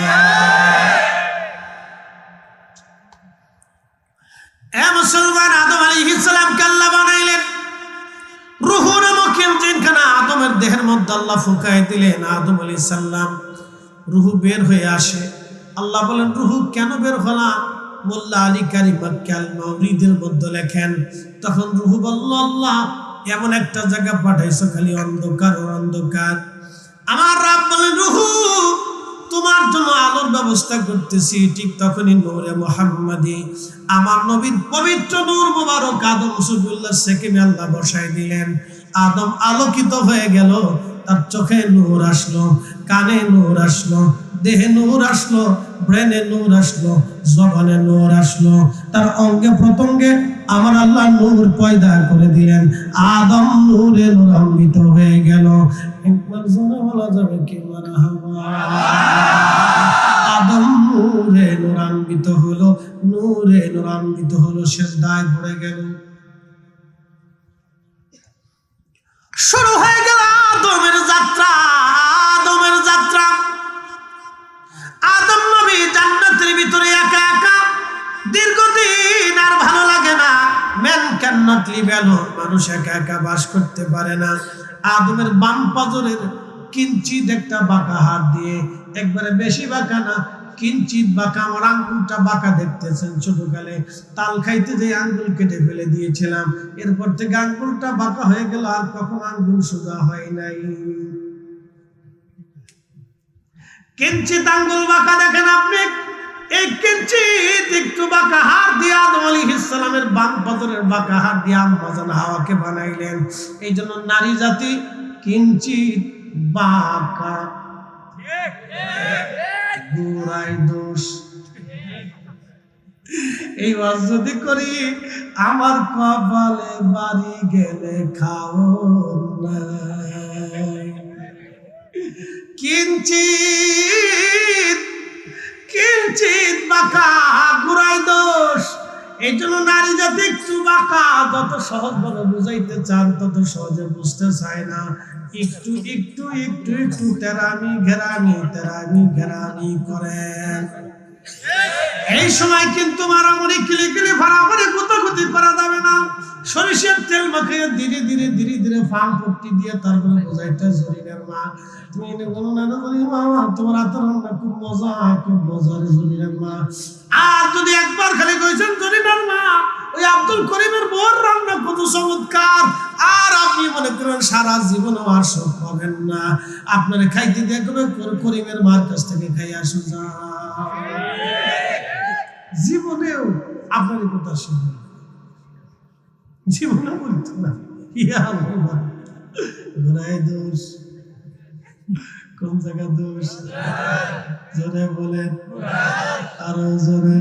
এ মুসলমান, আদম আলাইহিস সালামকে আল্লাহ বানাইলেন, রূহ নামক জিনখানা আদমের দেহের মধ্যে আল্লাহ ফুঁকায় দিলেন। আদম আলাইহিস সালাম রূহ বের হয়ে আসে। আল্লাহ বলেন রূহ কেন বের হলা? মোল্লা আলী কারি মাক্কাল মাউরিদের মধ্যে লেখেন, তখন রূহ বলল আল্লাহ এমন একটা জায়গা পাঠাইছো খালি অন্ধকার ও অন্ধকার। আমার রব বলেন রূহ তোমার জন্য আলোর ব্যবস্থা করতেছি। ঠিক তখনই নূরে মুহাম্মাদি আমার নবীর পবিত্র নূর মুবারক আদম সফিউল্লাহ সেকেমে আল্লাহ বসাই দিলেন। আদম আলোকিত হয়ে গেল, তার চোখে নূর আসলো, কানে নূর আসলো, দেহে নূর আসলো, ব্রেনে নূর আসলো, জবানে নূর আসলো, তার অঙ্গে প্রত্যঙ্গে আমার আল্লাহ নূর পয়দা করে দিলেন। আদম নূরে নূরান্বিত হয়ে গেল। একবার জোরে বলা যাবে কি মারহাবা? আদম নূরে নূরান্বিত হলো, নূরে নূরান্বিত হলো, সিজদায় পড়ে গেল। শুরু হয়ে গেল আদমের যাত্রা। আদমের যাত্রা। আদম নবী জান্নাতের ভিতরে একা একা দীর্ঘদিন, আর ভালো লাগে না। Man can not live alone, মানুষ একা একা বাস করতে পারে না। আদমের বাম পাজরের কিঞ্চিত একটা বাঁকা হাত দিয়ে, একবারে বেশি বাঁকা না, কিঞ্চিত বাঁকা, আমার আঙ্গুলটা বাঁকা দেখতেছেন। ছোটকালে তাল খাইতে যে আঙ্গুল কেটে ফেলে দিয়েছিলাম, এরপর থেকে আঙ্গুলটা বাঁকা হয়ে গেল, আর কখন আঙ্গুল সোজা হয় নাই। কিঞ্চিত আঙ্গুল বাঁকা দেখেন আপনি, এই কিঞ্চিত একটু বাঁকা হাত দিয়ে আদম আলাইহিস সালামের বাম পাজরের বাঁকা হাত দিয়ে আম্মা জান হাওয়াকে বানাইলেন। এই জন্য নারী জাতি কিঞ্চিত বাঁকা, গোড়ায় দোষ। এই ওয়াজ যদি করি আমার কপালে বাড়ি গেলে খাও না। কিঞ্চিত কিঞ্চিত বাঁকা ঘুরাই দোষ। এই জন্য নারী জাতি একটু বাঁকা, যত সহজ ভাবে বুঝাইতে চান তত সহজে বুঝতে চায় না। একটু একটু একটু একটু তেরামি ঘেরামি করেন। এই সময় কিন্তু মারামারি কিলিকিলি ফাড়াফাড়ি গুতাগুতি করা যাবে না। সরিষার তেল মাখিয়ে ধীরে ধীরে ধীরে ধীরে ফান পট্টি দিয়ে তারপরে বোঝাইতে জরিনার মা তুমি এনে বলো না মা তোমার হাতের রান্না খুব মজা রে জরিনার মা। আর যদি একবার খালি কইছেন জরিনার মা ওই আব্দুল করিমের বউর রান্না কত চমৎকার, আর আপনি মনে করেন সারা জীবনও আর সুখ পাবেন না। আপনার খাইতে দেখবে করিমের মার কাছ থেকে খাই আসো যা, জীবনেও আপনার কথা শুনবে, জীবনে বলতো না। ঘোড়ায় দোষ, কোন জায়গা দোষ জোরে বলেন, আরো জোরে।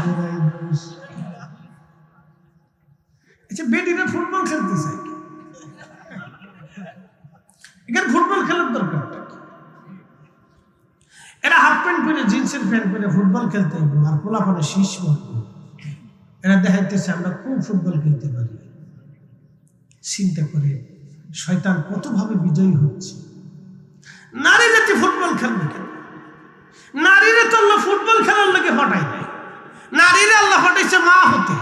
ঘোড়ায় দোষ। আচ্ছা, বেটিরা ফুটবল খেলতে চায়, এখানে ফুটবল খেলার দরকার। এরা হাফ প্যান্ট পরে জিন্সের প্যান্ট পরে ফুটবল খেলতে হবে, আর পোলাপানে শীষ মারবো। এরা দেখাইতেছে আমরা খুব ফুটবল খেলতে পারি। চিন্তা করে শয়তান কতভাবে বিজয়ী হচ্ছে। নারী জাতি ফুটবল খেলবে কেন? নারীরা তো আল্লাহ ফুটবল খেলার লাগে হটাই নাই। নারীরা আল্লাহ হটাইছে মা হতে।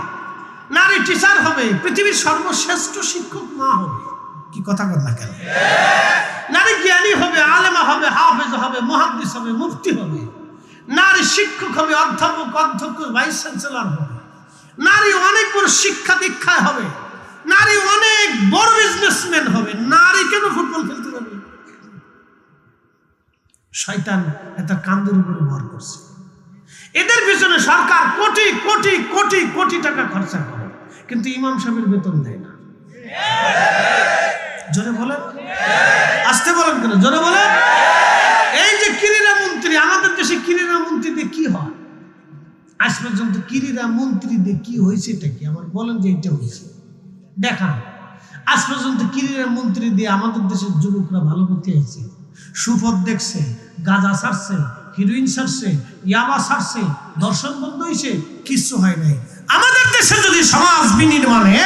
নারী টিচার হবে, পৃথিবীর সর্বশ্রেষ্ঠ শিক্ষক মা হবে। কি কথা কথা কেন? নারী জ্ঞানী হবে, আলেমা হবে, হাফেজ হবে, মুহাদ্দিস হবে, মুফতি হবে। নারী শিক্ষক হবে, অধ্যাপক, অধ্যক্ষ, ভাইস চ্যান্সেলর হবে। নারী অনেক বড় শিক্ষা দীক্ষায় হবে। নারী অনেক বড় বিজনেসম্যান হবে। নারী কেন ফুটবল খেলতে যাবে? শয়তান এটা কান্দের উপরে ভর করছে। এদের পিছনে সরকার কোটি কোটি কোটি কোটি টাকা খরচা করে, কিন্তু ইমাম সাহেবের বেতন দেয় না। জোরে বলেন, আসতে বলেন কেন? জোরে বলেন। এই যে ক্রীড়া মন্ত্রী, আমাদের দেশে ক্রীড়া মন্ত্রী দিয়ে কি হয়? আজ পর্যন্ত ক্রীড়া মন্ত্রী দিয়ে কি হয়েছে? এটা কি আমার বলেন যে এটা হয়েছে দেখান। আজ পর্যন্ত ক্রীড়া মন্ত্রী দিয়ে আমাদের দেশের যুবকরা ভালো করতে হয়েছে? সুপথ দেখছে, গাঁজা ছাড়ছে, হিরোইন ছাড়ছে, ইয়াবা ছাড়ছে, দর্শন বন্ধ হয়েছে, কিচ্ছু হয় নাই। আমাদের দেশে যদি সমাজ বিনির্মাণে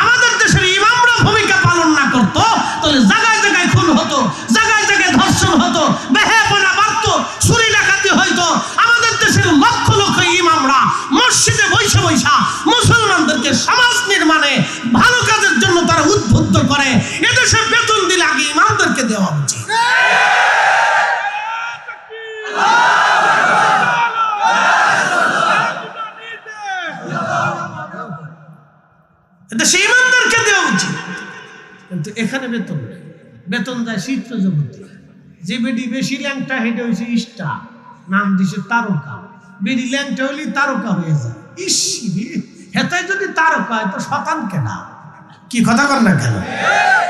আমাদের দেশের ইমামরা ভূমিকা পালন না করতো, তাহলে জায়গায় জায়গায় খুন হতো, জায়গায় জায়গায় ধর্ষণ হতো, বেহায়াপনা বাড়তো, চুরি ডাকাতি হইতো। আমাদের দেশের লক্ষ লক্ষ ইমামরা মসজিদে বৈশা বৈশা মুসলমানদেরকে সমাজ নির্মাণে ভালো কাজের জন্য তারা উদ্বুদ্ধ করে। এদেশে বেতন দিলে আগে ইমামদেরকে দেওয়া উচিত। দেশে ইমামদেরকে দেওয়া উচিত, কিন্তু এখানে বেতন নেই। বেতন দেয় চিত্র জগতে। যে বেডি বেশি ল্যাংটা হেঁটে হয়েছে ইস্টা, নাম দিছে তারকা। বেডি ল্যাংটা হইলে তারকা হয়ে যায়। ইস, হেতায় যদি তারকা হয় তো শতান কেনা? কি কথা বল না কেন?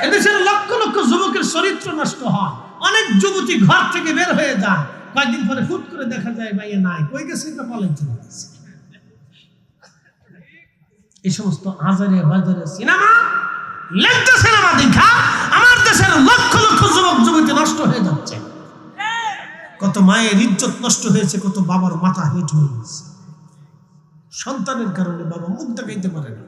এদেশের লক্ষ লক্ষ যুবকের চরিত্র নষ্ট হয়। অনেক যুবতী ঘর থেকে বের হয়ে যায়, কয়েকদিন পরে হুট করে দেখা যায় ভাইয়া নাই, কই গেছে তো বলেন চলে গেছে। এই সমস্ত আজারে বাজারে সিনেমা, লেখতে সিনেমা দেখা আমার দেশের লক্ষ লক্ষ যুবক যুবতী নষ্ট হয়ে যাচ্ছে। কত মায়ের ইজ্জত নষ্ট হয়েছে, কত বাবার মাথা হেঁট হয়ে গেছে সন্তানের কারণে। বাবা মুখ দেখাইতে পারে না।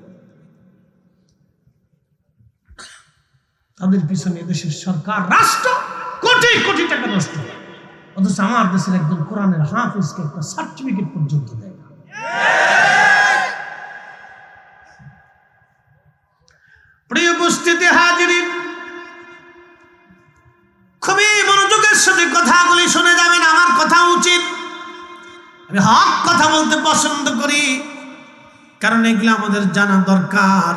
তাদের পিছনে দেশের সরকার, রাষ্ট্র কোটি কোটি টাকা নষ্ট হয়, অথচ আমার দেশের একজন কোরআনের হাফেজকে একটা সার্টিফিকেট পর্যন্ত দেয় না। প্রিয় উপস্থিতি হাজিরিন, খুবই মনোযোগের সাথে কথাগুলি শুনে যাবেন। আমার কথা উচিত, আমি হক কথা বলতে পছন্দ করি, কারণ এগুলো আমাদের জানা দরকার।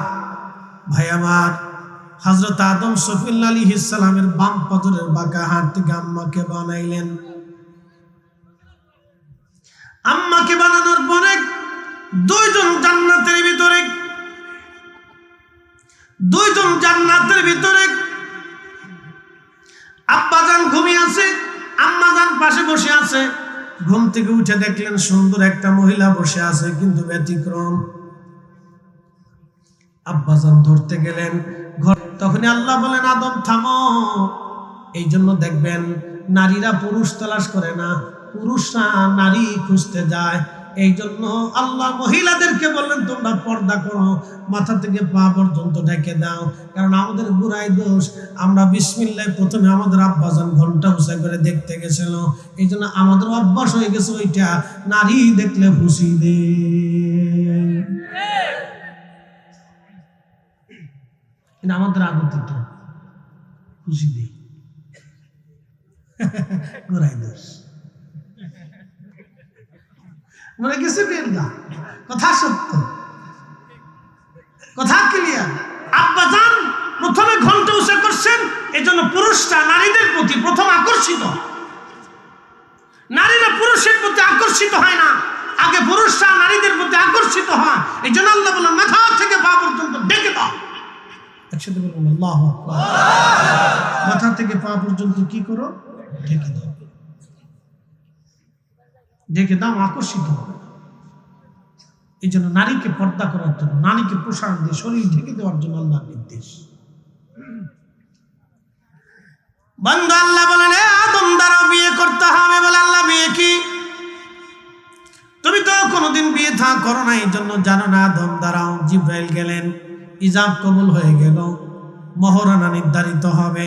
ভাই আমার, হযরত আদম সফিউল্লাহ আলাইহিস সালামের বাম পাজরের বাঁকা হাত থেকে আম্মাকে বানাইলেন। আম্মাকে বানানোর পরে দুইজন জান্নাতের ভিতরে আব্বাজান ঘুমিয়ে আছে, আম্মাজান পাশে বসে আছে। ঘুম থেকে উঠে দেখলেন সুন্দর একটা মহিলা বসে আছে, কিন্তু ব্যতিক্রম। আব্বাজান ধরতে গেলেন ঘর, তখনই আল্লাহ বলেন আদম থামো। এই জন্য দেখবেন নারীরা পুরুষ তালাশ করে না, পুরুষরা নারী খুঁজতে যায়। এই জন্য আল্লাহ মহিলাদেরকে বললেন তোমরা পর্দা করো, মাথা থেকে পা পর্যন্ত ঢেকে দাও। কারণ আমাদের বুড়াই দোষ, আমরা বিসমিল্লাহ প্রথমে আমাদের আব্বাজান ঘন্টা উঁচা করে দেখতে গেছিল। এই জন্য আমাদের অভ্যাস হয়ে গেছে ওইটা, নারী দেখলে খুশি দে। আমাদের আদত খুশি দে, গোড়াই দোষ মনে গেছে। কথা সত্য, কথা ক্লিয়ার। আব্বাজান প্রথমে ঘন্টা উঁচা করছেন, এই জন্য পুরুষরা নারীদের প্রতি প্রথম আকর্ষিত। নারীরা পুরুষের প্রতি আকর্ষিত হয় না, আগে পুরুষরা নারীদের প্রতি আকর্ষিত হয়। এই জন্য আল্লাহ বলেন মাথা থেকে পা পর্যন্ত ডেকে দাও। একসাথে বলুন আল্লাহু আকবার। মাথা থেকে পা পর্যন্ত কি করো? ঢেকে দাও, ঢেকে দাও, আকর্ষিত হবে। এই জন্য নারীকে পর্দা করার জন্য, নারীকে পোশাক দিয়ে শরীর ঢেকে দেওয়ার জন্য আল্লাহর নির্দেশ। বন্ধু আল্লাহ বলেন আদম দ্বারা বিয়ে করতে হবে। বলে আল্লাহ বিয়ে কি? তুমি তো কোনোদিন বিয়ে করো না, এই জন্য জানো না। আদম দ্বারাও জিব্রাইল গেলেন, ইজাব কবুল হয়ে গেল, মহরানা নির্ধারিত হবে।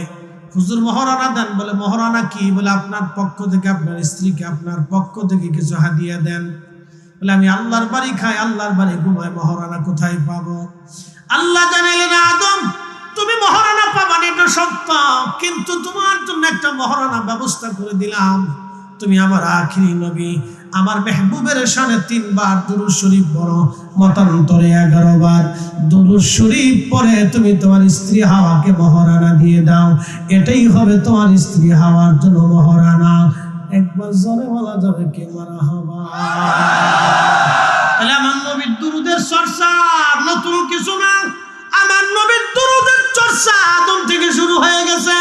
হুজুর মহরানা দেন। বলে মহরানা কি? বলে আপনার পক্ষ থেকে আপনার স্ত্রীকে আপনার পক্ষ থেকে কিছু হাদিয়া দেন। বলে আমি আল্লাহর বাড়ি খাই, আল্লাহর বাড়ি ঘুমাই, মহরানা কোথায় পাবো? আল্লাহ জানাইলেন আদম তুমি মহরানা পাবা না, এটা সত্য, কিন্তু তোমার জন্য একটা মহরানা ব্যবস্থা করে দিলাম। তুমি আমার আখিরি নবী, আমার মেহবুবের শানে 3 বার দুরূদ শরীফ পড়ো, মতান্তরে 11 বার দুরূদ শরীফ পড়ে তুমি তোমার স্ত্রী হাওয়াকে মহরানা দিয়ে দাও। এটাই হবে তোমার স্ত্রী হাওয়ার জন্য মহরানা। একবার জোরে বলা যাবে কে মারহাবা। তাহলে আমার নবীর দুরূদের চর্চা নতুন কিছু না, আমার নবীর দুরূদের চর্চা আদম থেকে শুরু হয়ে গেছে।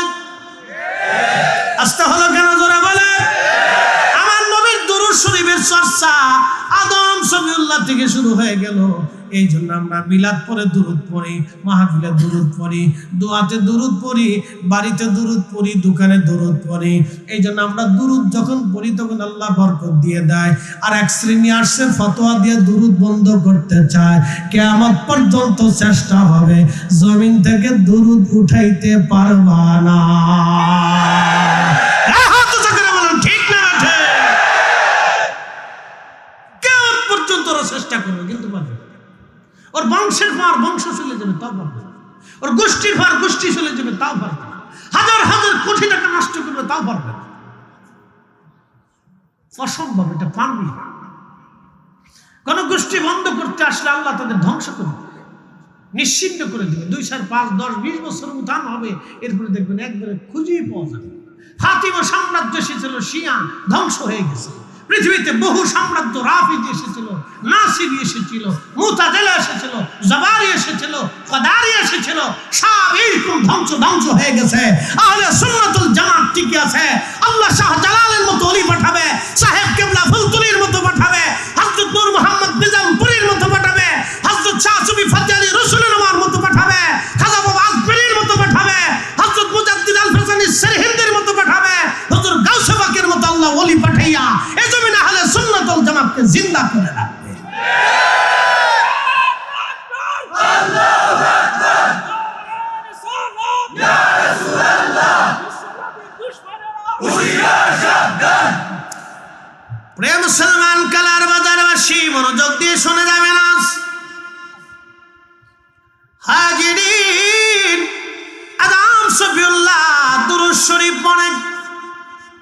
আস্তে হলো কেন? জোরে বলে। আমার নবীর দুরূদ শরীফের চর্চা আদম সফিউল্লাহ থেকে শুরু হয়ে গেল। এই জন্য আমরা মিলাদ পরে দুরূদ পড়ি, মাহফিলে দুরূদ পড়ি, দোয়াতে দুরূদ পড়ি, বাড়িতে দুরূদ পড়ি, দোকানে দুরূদ পড়ি। এই জন্য আমরা দুরূদ যখন পড়ি তখন আল্লাহ বরকত দিয়ে দেয়। আর এক শ্রেণী আসছে ফতোয়া দিয়ে দুরূদ বন্ধ করতে চায়, কিয়ামত পর্যন্ত চেষ্টা হবে, জমিন থেকে দুরূদ উঠাইতে পারবা না। চেষ্টা করবে কিন্তু পারবে। ওর বংশের পর বংশ চলে যাবে তাও পারবে না, ওর গোষ্ঠীর পর গোষ্ঠী চলে যাবে তাও পারবে না, হাজার হাজার কোটি টাকা নষ্ট করবে তাও পারবে না। অসম্ভব, এটা পারবি না। কোন গোষ্ঠী বন্ধ করতে আসলে আল্লাহ তাদের ধ্বংস করবে, নিশ্চিন্ত করে দিবে। 2, 4, 5, 10, 20 বছর উত্থান হবে, এরপরে দেখবেন একবারে খুঁজেই পাওয়া যাবে। ফাতিমা সাম্রাজ্য এসেছিল, শিয়া ধ্বংস হয়ে গেছে। পৃথিবীতে বহু সাম্রাজ্য, রাফিদি এসেছিল, নাসিরি এসেছিল, মুতাজিলা এসেছিল, জাবারি এসেছিল, কাদারি এসেছিল, সব এইরকম ধ্বংস হয়ে গেছে। আহলে সুন্নাতুল জামাত টিকে আছে। আল্লাহ শাহ জালালের মতো ওলি পাঠাবে, সাহেব কেবলা ফুলতুলির মতো পাঠাবে, হযরত নূর মুহাম্মদ নিজামপুরীর মতো পাঠাবে, হযরত শাহ সুফি ফজলি রসুলুল্লাহর মতো পাঠাবে, খাজা বাবা আজমিরির মতো পাঠাবে, হযরত মুজাদ্দিদ আল ফিসানি সরহিন্দের মতো পাঠাবে, হুজুর গাউসে পাকের মতো আল্লাহ ওলি পাঠাইয়া এই জমিনে আহলে সুন্নাতুল জামাতকে জিন্দা করে রাখবে। আল্লাহু আকবার, ইয়া রাসূলুল্লাহ, হুশিয়ার সাবধান। প্রিয় মুসলমান, কালার বাজারবাসী মনোযোগ দিয়ে শুনে যাবেন। আজ হাজিরিন, আদম সফিউল্লাহ দুরূদ শরীফ পড়ে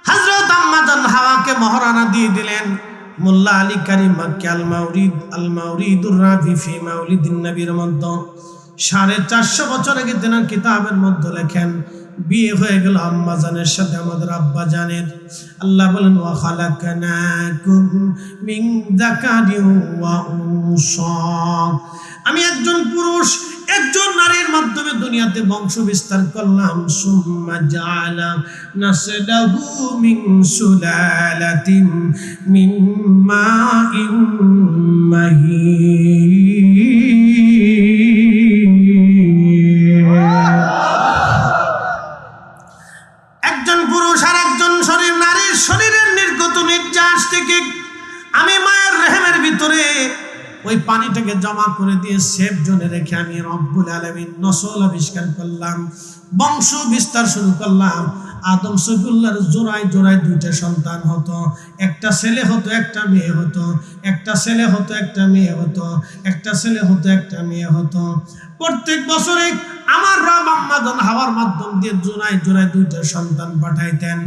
হযরত আম্মাজান হাওয়াকে মহরানা দিয়ে দিলেন। মোল্লা আলী কারীম মাক্কি আল মাউরিদুর রাফি ফি মাউলিদিন নবীর মধ্যে 450 বছর আগে তেনার কিতাবের মধ্যে লেখেন বিয়ে হয়ে গেল আম্মাজানের সাথে আমাদের আব্বা জানের। আল্লাহ বলেন ওয়া খালাকনাকুম মিন যাকারিন ওয়া উনসা, আমি একজন পুরুষ একজন নারীর মাধ্যমে দুনিয়াতে বংশ বিস্তার করলাম। সুম্মা জাআলা নাসলাহু মিন সুলালাতিন মিন মাইন মাহিন। একজন পুরুষ আর একজন নারীর শরীরের নির্গত নির্যাস থেকে আমি মায়ের রেহেমের ভিতরে ওই পানিটাকে জমা করে দিয়ে সেফ জোনে রেখে আমি রব্বুল আলামিন নসল আবিষ্কার করলাম, বংশ বিস্তার শুরু করলাম। আদম সফিউল্লাহর জোড়ায় জোড়ায় দুইটা সন্তান হতো, একটা ছেলে হতো একটা মেয়ে হতো, একটা ছেলে হতো একটা মেয়ে হতো, একটা ছেলে হতো একটা মেয়ে হতো। প্রত্যেক বছরে আমার রব আম্মাজান হাওয়ার মাধ্যম দিয়ে জোড়ায় জোড়ায় দুইটা সন্তান পাঠাইতেন,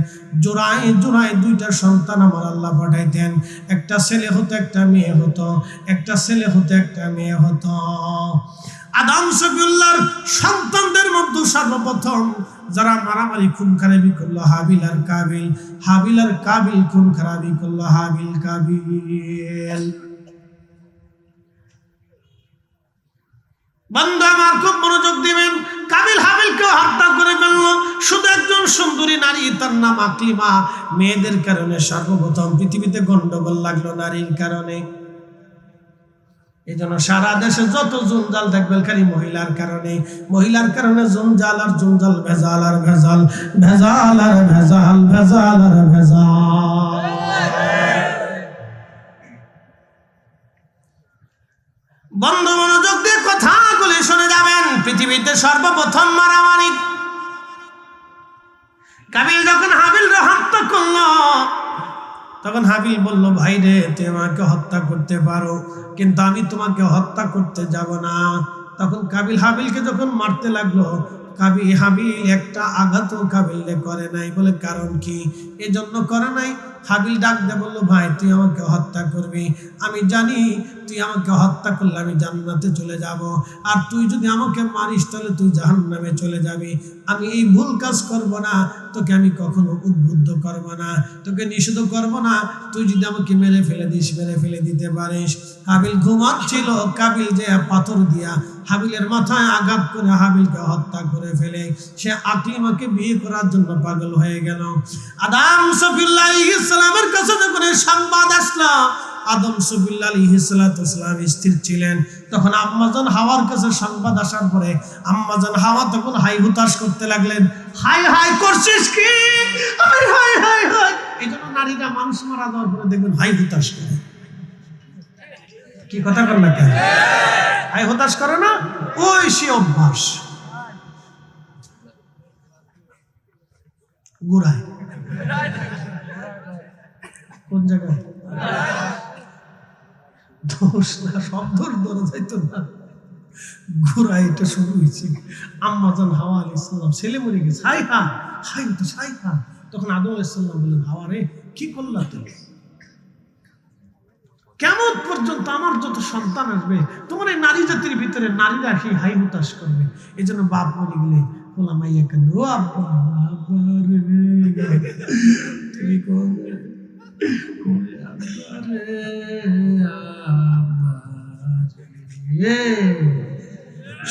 জোড়ায় জোড়ায় দুইটা সন্তান আমার আল্লাহ পাঠাইতেন। একটা ছেলে হতো একটা মেয়ে হতো, একটা ছেলে হতো একটা মেয়ে হতো। আদম সফিউল্লাহর সন্তানদের মধ্যে সর্বপ্রথম যারা মারামারি খুন খারাপি করলো হাবিল আর কাবিল, হাবিল আর কাবিল খুন খারাপি করলো হাবিল কাবিল। বন্ধু আমার খুব মনোযোগ দিবেন, কাবিল হাবিলকে হত্যা করে ফেললো শুধু একজন সুন্দরী নারী, তার নাম আকলিমা। মেয়েদের কারণে সর্বপ্রথম পৃথিবীতে গন্ডগোল লাগলো নারীর কারণে। এই জন্য সারা দেশে যত জঞ্জাল দেখবেন খালি মহিলার কারণে, মহিলার কারণে জঞ্জাল আর জঞ্জাল, ভেজাল আর ভেজাল, ভেজাল আর ভেজাল, ভেজাল আর ভেজাল। বন্ধু মনোযোগ দিয়ে কথাগুলি শুনে যাবেন। পৃথিবীতে সর্বপ্রথম মারামারি কাবিল যখন হাবিলকে হত্যা করলো, তখন হাবিল বলল, ভাই রে তুই আমাকে হত্যা করতে পারো, কিন্তু আমি তোমাকে হত্যা করতে যাব না। তখন কাবিল হাবিলকে যখন মারতে লাগলো, হাবিল একটা আঘাতও কাবিলকে করে নাই। বলে কারণ কি? এজন্য করে নাই। হাবিল ডাক দিয়ে বললো, ভাই তুই আমাকে হত্যা করবি, আমি জানি তুই আমাকে হত্যা করলে আমি জান্নাতে চলে যাব, আর তুই যদি আমাকে মারিস তাহলে তুই জাহান্নামে চলে যাবি। আমি এই ভুল কাজ করব না, তোকে আমি কখনো উদ্বুদ্ধ করব না, তোকে নিষেধ করব না। তুই যদি আমাকে মেরে ফেলে দিস, মেরে ফেলে দিতে পারিস। হাবিল ঘুমাচ্ছিল, কাবিল যে পাথর দিয়া হাবিলের মাথায় আঘাত করে হাবিলকে হত্যা করে ফেলে। সে আকলিমাকে বিয়ে করার জন্য পাগল হয়ে গেল। আদম সফিউল্লাহ আলাইহিস সালামের কাছে যখন সংবাদ আসলো, আদম সফিউল্লাহ আলাইহিস সালাম স্থির ছিলেন। তখন আম্মাজান হাওয়ার কাছে সংবাদ আসার পরে আম্মাজান হাওয়া তখন হাই হুতাশ করতে লাগলেন, হাই হাই করছিস কি? High high high high. এই জন্য নারীরা মানুষ মারা যাওয়ার পরে দেখবেন হাই হুতাশ করে। কি কথা বল না কেন? হাই হতাশ করে না, ওই সে অভ্যাস। গুড়ায় কোন জায়গায় দোষ না, শব্দর ধরে যাইতো না, ঘোড়া এটা শুরু হয়েছে। আম্মাজান হাওয়া আলাইহিস সালাম ছেলে মরে গেছে, হাই হা হাই হতাশ, হাই হা। তখন আদম আলাইহিস সালাম বললেন, হাওয়া রে কি করলা তুমি? কেমন পর্যন্ত আমার যত সন্তান আসবে তোমার এই নারী জাতির ভিতরে নারীরা সেই হাই হুতাশ করবে। এই জন্য বাপ মরে গেলে বলা মাইয়াকে দো আব্বা তুমি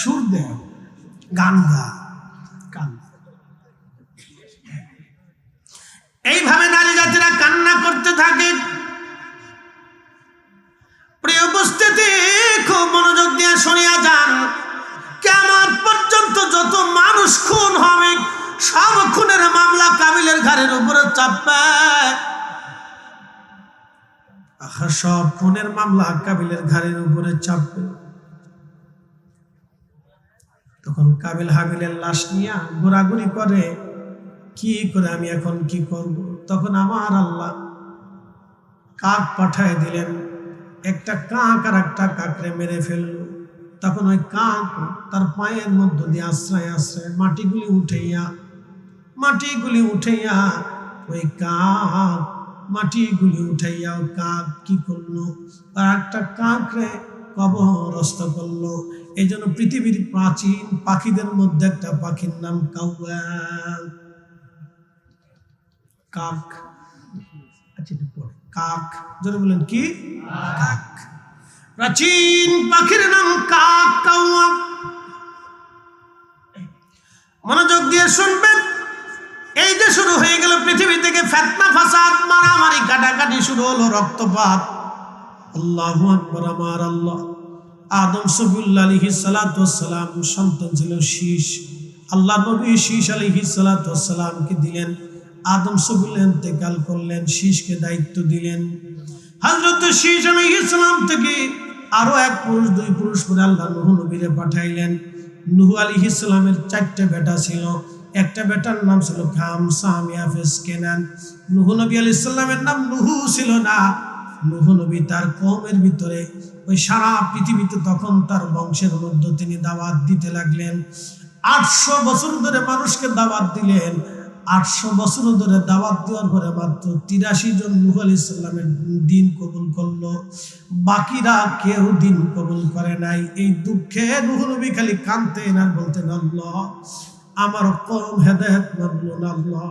সুর দে, গান গা, কান। এইভাবে নারী জাতিরা কান্না করতে থাকে। প্রিয় উপস্থিতি, খুব মনোযোগ দিয়ে শুনিয়া যান। কিয়ামত পর্যন্ত যত মানুষ খুন হবে সব খুনের মামলা কাবিলের ঘাড়ের উপরে চাপবে। সব খুনের মামলা কাবিলের ঘাড়ের উপরে চাপবে। তখন কাবিল হাবিলের লাশ নিয়ে ঘোরাঘুরি করে, কি করে আমি এখন কি করব? তখন আমার আল্লাহ কাক পাঠায় দিলেন। একটা কাক আর একটা কাকরে মেরে ফেলল। তখন ওই কাক তার পায়ের মধ্য দিয়ে আশ্রয় আশ্রয় মাটিগুলি উঠাইয়া ওই কাক মাটিগুলি উঠাইয়া ও কাক কি করলো? আর একটা কাকরে কবরস্থ করলো। এই জন্য পৃথিবীর প্রাচীন পাখিদের মধ্যে একটা পাখির নাম কাউয়া, কাক। আচ্ছা পরে কাক, জোরে বলেন কি? কাক। প্রাচীন পাখির নাম কাক, কাউয়া। মনোযোগ দিয়ে শুনবেন। এই যে শুরু হয়ে গেল পৃথিবী থেকে ফিতনা ফাসাদ, মারামারি কাটাকাটি শুরু হলো, রক্তপাত। আল্লাহু আকবার। আমার আল্লাহ আদম সফিউল্লাহ আলাইহিস সালাতু ওয়াস সালাম সন্তান ছিল শীশ। আল্লাহ নবী শীশ আলাইহিস সালাতু ওয়াস সালামকে দিলেন। আদম সফিউল্লাহ ইন্তেকাল করলেন, শীশকে দায়িত্ব দিলেন। হযরত শীশ আলাইহিস সালাম থেকে আরো এক পুরুষ, দুই পুরুষ করে আল্লাহ নূহ নবীরে পাঠাইলেন। নূহ আলাইহিস সালামের 4টা বেটা ছিল। একটা বেটার নাম ছিল খাম, সাম, ইয়াফেস, কেনান। নূহ নবী আলাইহিস সালামের নাম নূহ ছিল না। নূহ নবী তার কওমের ভিতরে ওই সারা পৃথিবীতে তখন তার বংশের মধ্যে তিনি দাওয়াত দিতে লাগলেন। 800 বছর ধরে মানুষকে দাওয়াত দিলেন। 800 বছর ধরে দাওয়াত দেওয়ার পরে মাত্র 83 জন নূহ আলাইহিস সালামের দিন কবুল করলো, বাকিরা কেউ দিন কবুল করে নাই। এই দুঃখে নূহ নবী খালি কাঁদতেন আর বলতেন, আল্লাহ আমার কওম হেদায়েত মানল না, আল্লাহ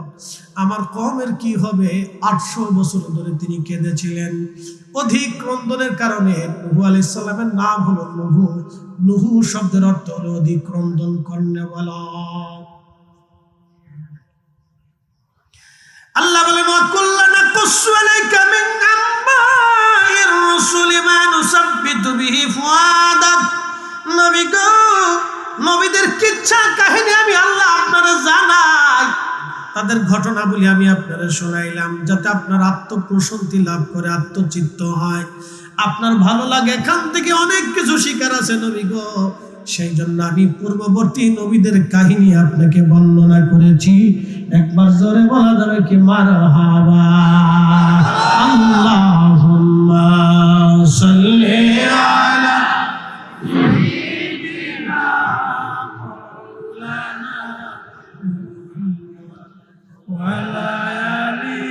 আমার কওমের কি হবে। 800 বছর ধরে তিনি কেঁদেছিলেন। অধিক ক্রন্দনের কারণে নূহ আলাইহিস সালামের নাম হলো নূহ। নূহ শব্দের অর্থ হলো অধিক ক্রন্দন কর্নেওয়ালা। আল্লাহ বলেন, ওয়া কুল্লানা কুসসু আলাইকা মিন আনবাইর রাসূলি মা নুসাব্বিতু বিহি ফুআদাক। নবী গো, নবীদের কিচ্ছা কাহিনী আমি আল্লাহ আপনারা জানাই, তাদের ঘটনাবলী আমি আপনারা শোনাইলাম, যাতে আপনার আত্মপ্রশান্তি লাভ করে, আত্মচিত্ত হয়, আপনার ভালো লাগে। এখান থেকে অনেক কিছু শিকার আছে নবী গো। সেই জন্য আমি পূর্ববর্তী নবীদের কাহিনী আপনাকে বর্ণনা করেছি। একবার জোরে বলা যাবে কি মারহাবা। আল্লাহুম্মা সাল্লি আলা সাইয়্যিদিনা মাওলানা ওয়া আলা আলি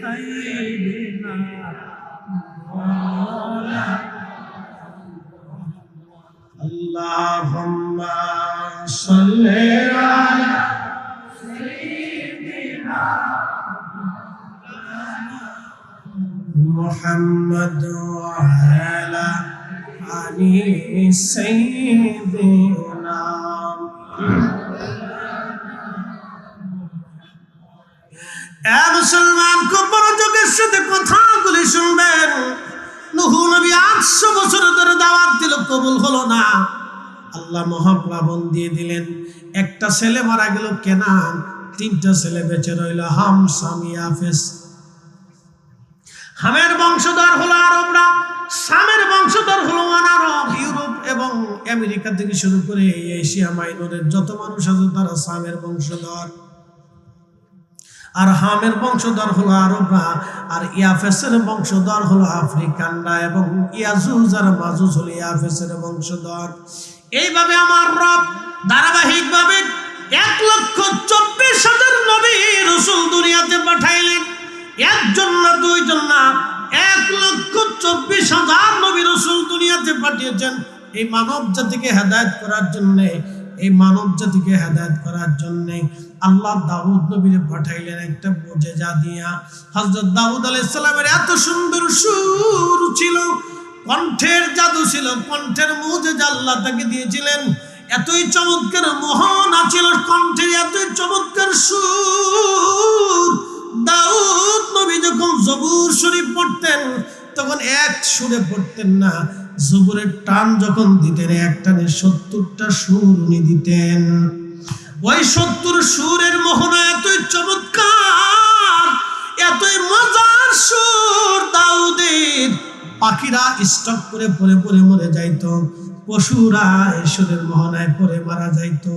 সাইয়্যিদিনা মাওলানা। আল্লাহুম্মা সাল্লি আলা সাইয়্যিদিনা মুহাম্মদ ওয়া আলা আলি সাইয়্যিদিনা। মুসলমান, খুব মনোযোগের সাথে কথাগুলি শুনবেন। নূহ নবী 800 বছর ধরে দাওয়াত দিল, কবুল হলো না। আল্লাহ মহাপ্লাবন দিয়ে দিলেন। একটা ছেলে মারা গেল কেনান, 3টা ছেলে বেঁচে রইল, হাম, সাম, ইয়াফেস। হামের বংশধর হলো আরবরা, সামের বংশধর হলো আরব। ইউরোপ এবং আমেরিকা থেকে শুরু করে এশিয়া মাইনরের যত মানুষ আছে তারা সামের বংশধর। আর হামের বংশধর হলো আরবরা, আর ইয়াফেসের বংশধর হলো আফ্রিকানরা, এবং ইয়াজুজ আর মাজুজ হলো ইয়াফেসের বংশধর। এইভাবে আমার রব ধারাবাহিকভাবে 1,24,000 নবী রাসূল দুনিয়াতে পাঠাইলেন। একজন না, দুইজন না, 1,24,000 নবী রাসূল দুনিয়াতে পাঠিয়েছেন এই মানব জাতিকে হেদায়েত করার জন্য। এই মানব জাতিকে হেদায়েত করার জন্য আল্লাহ দাউদ নবীরে পাঠাইলেন একটা মুজিজা দিয়া। হযরত দাউদ আলাইহিস সালামের এত সুন্দর সুর ছিল, কণ্ঠের জাদু ছিল, কণ্ঠের মুজিজা আল্লাহ তাকে দিয়েছিলেন। এতই চমৎকার মোহনা ছিল কণ্ঠের, এতই চমৎকার সুর। দাউদ নবী যখন জবুর শরীফ পড়তেন তখন এক সুরে পড়তেন না, জবুরের টান যখন দিতেন এক টানে 70টা সুর উনি দিতেন। ওই 70 সুরের মোহনা এতই চমৎকার, এতই মজার সুর দাউদের, পাখিরা স্টক করে পড়ে পড়ে মরে যাইতো, পশুরা এই সুরের মোহনায় পড়ে মারা যাইতো।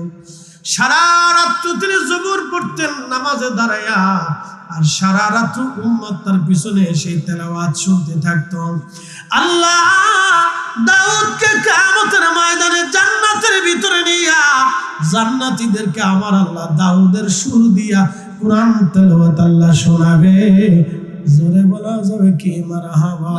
সারা রাত তিনি জবুর পড়তেন নামাজে দাঁড়াইয়া, আর সারা রাত উম্মত তার পিছনে সেই তেলাওয়াত শুনতে থাকতো। আল্লাহ দাউদকে কিয়ামতের ময়দানে জান্নাতের ভিতরে নিয়া জান্নাতীদেরকে আমার আল্লাহ দাউদের সুর দিয়া কুরআন তেলাওয়াত আল্লাহ শোনাবে। জোরে বলা যাবে কি মারহাবা।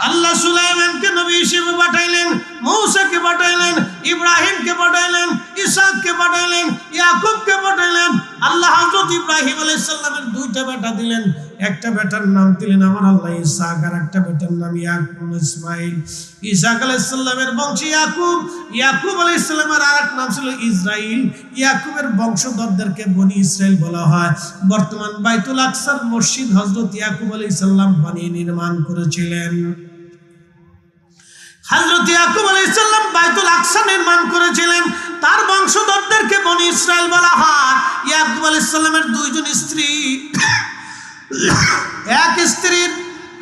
আল্লাহ সুলাইমানকে নবী হিসেবে পাঠাইলেন, মূসাকে পাঠাইলেন, ইব্রাহিমকে পাঠাইলেন, ইসহাককে পাঠাইলেন, ইয়াকুবকে পাঠাইলেন, আল্লাহ হযরত ইব্রাহিম আলাইহিস সালামের দুইটা বেটা দিলেন, একটা বেটার নাম দিলেন আমার আল্লাহ ইসহাক, আর একটা বেটার নাম ইয়াকুব ইসমাইল। ইসহাক আলাইহিস সালামের বংশ ইয়াকুব, ইয়াকুব আলাইহিস সালামের আরেক নাম ছিল ইসরাইল। ইয়াকুবের বংশধরদেরকে বনি ইসরাইল বলা হয়। বর্তমান বাইতুল আকসার মসজিদ হযরত ইয়াকুব আলাইহিস সালাম বানিয়ে নির্মাণ করেছিলেন। হযরত ইয়াকুব আলাইহিস সালাম বাইতুল আকসা নির্মাণ করেছিলেন, তার বংশধরদেরকে বনি ইসরাইল বলা হয়। ইয়াকুব আলাইহিস সালামের দুইজন স্ত্রী, এক স্ত্রীর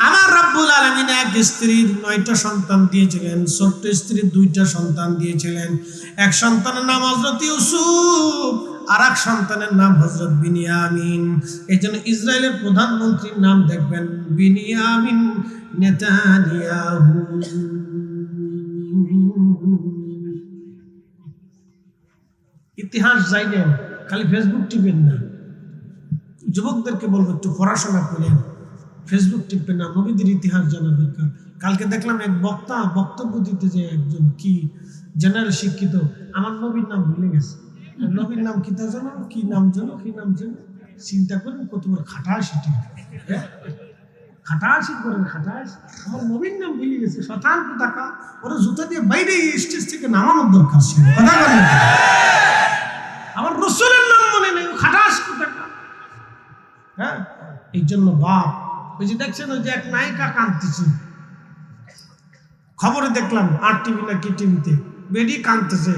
আমার রব্বুল আলামিন এক স্ত্রীর 9টা সন্তান দিয়েছিলেন, ছোট্ট স্ত্রীর 2টা সন্তান দিয়েছিলেন। এক সন্তানের নাম হযরত ইউসুফ, আর এক সন্তানের নাম হযরত বিনিয়ামিন। এই জন্য ইসরায়েলের প্রধানমন্ত্রীর নাম দেখবেন বিনিয়ামিন নেতানিয়াহু। ইতিহাস জানেন, খালি ফেসবুক টিপেন না। যুবকদেরকে বলবো একটু পড়াশোনা করেন, ফেসবুক টিপবেন না, নবীদের ইতিহাস জানা দরকার। কালকে দেখলাম এক বক্তা বক্তব্য দিতে যে একজন কি জেনারেল শিক্ষিত, আমার নবীর নাম ভুলে গেছে। নবীর নাম কি তা জানো, কি নাম জানো, কি নাম জানো? চিন্তা করেন কত বড় খাটাশি, খাটাশি করেন, খাটাশি। আমার নবীর নাম ভুলে গেছে, শতান টাকা ওরা জুতা দিয়ে বাইরে স্টেজ থেকে নামানোর দরকার ছিল। কথা বলেন, আমার রসুলের নাম মনে নেই, খাটাস টাকা। হ্যাঁ, এই জন্য বাপ ওই যে দেখছেন ওই যে এক নায়িকা কাঁদতেছে, খবরে দেখলাম আর টিভি না কি টিভিতে, বেডি কাঁদতেছে।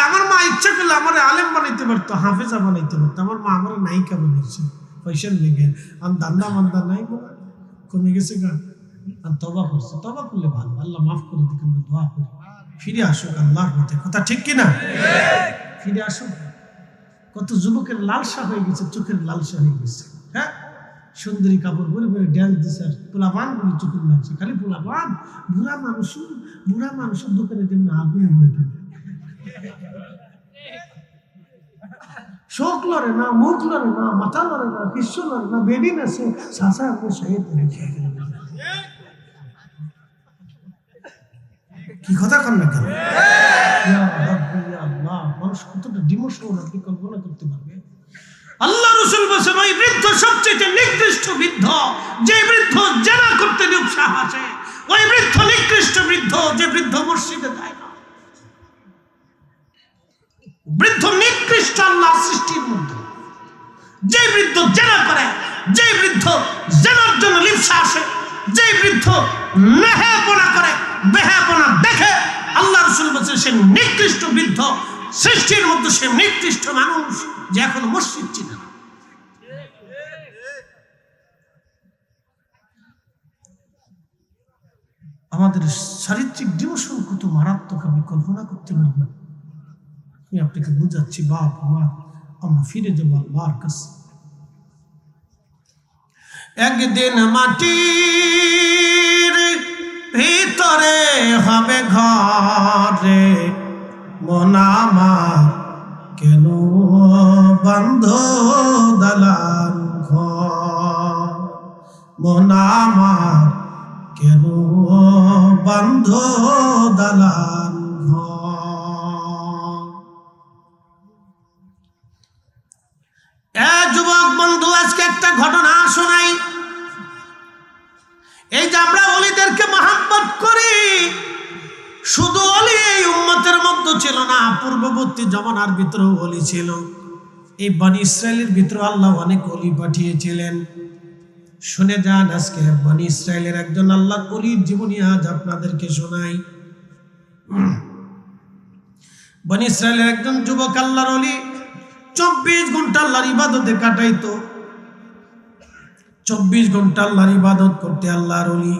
আমার মা ইচ্ছা করলে আমার আলেম বানাইতে পারতো, হাফেজা বানাইতে পারতো, আমার মা আমার নায়িকা বানিয়েছে পয়সার লেগে। আমি দান্দা মান্দা নাই বলা কমে গেছে গা, আর তবা করছে। তবা করলে ভালো, আল্লাহ মাফ করে দিকে আমরা দোয়া করি, ফিরে আসুক আল্লাহর মধ্যে। কথা ঠিক কিনা? ফিরে আসুক। কত যুবকের লালসা হয়ে গেছে, চোখের লালসা হয়ে গেছে। হ্যাঁ, সুন্দরী কাপড় পরে পরে ড্যান্স দিচ্ছে, আর পোলাপান গুলি চোখের লাগছে, খালি পোলাপান। বুড়া মানুষের দোকানে যেমন আগুন হয়ে যাবে, শোক লড়ে না, মুখ লড়ে না, মাথা লড়ে না, বিশ্ব লড়ে না, বেডি নাচে, শাসা আপনি শহীদ। কি কথা কন না কেন? মানুষ কতটা ডিমোশন আপনি কল্পনা করতে পারবে? আল্লাহ রাসূল বলেছেন ওই বৃদ্ধ সবচেয়ে নিকৃষ্ট বৃদ্ধ, যে বৃদ্ধ জেনা করতে উৎসাহ আসে, ওই বৃদ্ধ নিকৃষ্ট বৃদ্ধ, যে বৃদ্ধ মসজিদে যায় না। বৃদ্ধ নিকৃষ্ট আল্লাহ সৃষ্টির মধ্যে। যে বৃদ্ধ জেনা করে, যে বৃদ্ধ জেনার জন্য লিপ্সা আসে, যে বৃদ্ধ নেহাপনা করে, বেহাপনা দেখে, আল্লাহ রাসূল বলেছেন সে নিকৃষ্ট বৃদ্ধ সৃষ্টির মধ্যে, সে নিকৃষ্ট মানুষ যে এখন মসজিদ চিনে না। আমাদের চারিত্রিক ডিমোশন কত মারাত্মক আপনি কল্পনা করতে পারবেন। আমি আপনাকে বুঝাচ্ছি, বাপ মা, আমরা ফিরে যাবো আল্লাহর কাছে। একদিন মাটির ভিতরে হবে ঘরে, মন আমার কেন বন্ধ দালান ঘর, মন আমার কেন বন্ধ দালান ঘর। যুবক বন্ধু, আজকে একটা ঘটনা শোনাই। এই যে আমরা ওলিদেরকে মহব্বত করি, শুধু ওলি এই উম্মতের মধ্যে ছিল না, পূর্ববর্তী জমানার ভিতরেও ওলি ছিল। এই বনি ইসরায়েলের ভিতরে আল্লাহ অনেক ওলি পাঠিয়েছিলেন। শুনে যান, আজকে বনি ইসরায়েলের একজন আল্লাহর ওলির জীবনী আজ আপনাদেরকে শোনাই। বনি ইসরায়েলের একজন যুবক আল্লাহর ওলি 24 ঘন্টা আল্লাহর ইবাদতে কাটাইতো। 24 ঘন্টা আল্লাহর ইবাদত করতে আল্লাহর ওলি।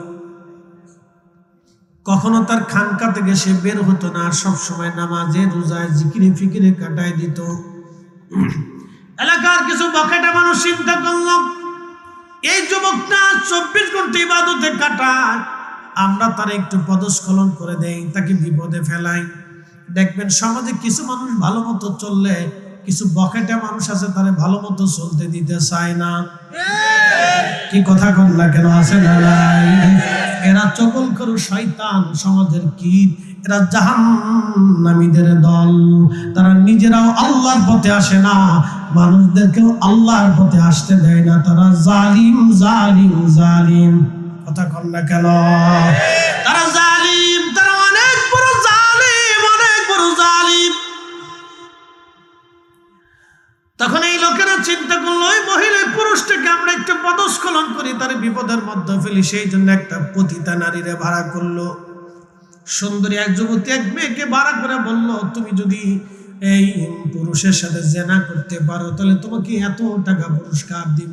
কখনো তার খানকা থেকে সে বের হতো না, সব সময় নামাজে, রোজায়, জিকিরে ফিকিরে কাটাই দিত। এলাকার কিছু বকেটা মানুষ চিন্তা করল, এই যুবকটা 24 ঘন্টা ইবাদতে কাটায়, আমরা তার একটু পদস্খলন করে দেই, তাকে বিপদে ফেলাই। দেখবেন সমাজে কিছু মানুষ ভালো মতো চললে, কিছু বকেটা মানুষ আছে তারে ভালো মতো চলতে দিতে চায় না। কি কথা কন না কেন? আছে না নাই? এরা চকল করো শয়তান, সমাজের কীট, এরা জাহান্নামীদের দল। তারা নিজেরাও আল্লাহর পথে আসে না, মানুষদেরকেও আল্লাহর পথে আসতে দেয় না। তারা জালিম জালিম জালিম। কথা কন না কেন? তারা জালিম, তারা অনেক বড় জালিম, অনেক বড় জালিম। তখন এই লোকেরা চিন্তা করলো, ওই মহিলা পুরুষটাকে আমরা একটু পদস্খলন করি, তার বিপদের মধ্যে ফেলি। সেই জন্য একটা পতিতা নারীরে ভাড়া করলো। সুন্দরী এক যুবতী এক মেয়েকে ভাড়া করে বলল, তুমি যদি এই পুরুষের সাথে জেনা করতে পারো তাহলে তোমাকে এত টাকা পুরস্কার দিব।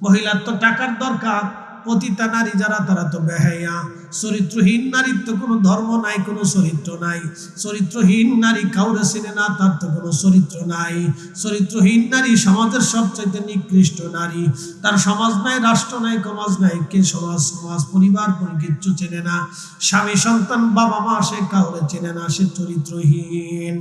মহিলার তো টাকার দরকার। পতিতা নারী যারা, তারা তো বেহায়া, চরিত্রহীন নারীর তো কোনো ধর্ম নাই, কোনো চরিত্র নাই। চরিত্রহীন নারী কাউরে চিনে না, তার তো কোনো চরিত্র নাই। চরিত্রহীন নারী সমাজের সবচাইতে নিকৃষ্ট নারী। তার সমাজ নাই, রাষ্ট্র নাই, সমাজ নাই, কে সমাজ সমাজ পরিবার কিচ্ছু চেনে না। স্বামী সন্তান বাবা মা সে কাউরে চেনে না, সে চরিত্রহীন।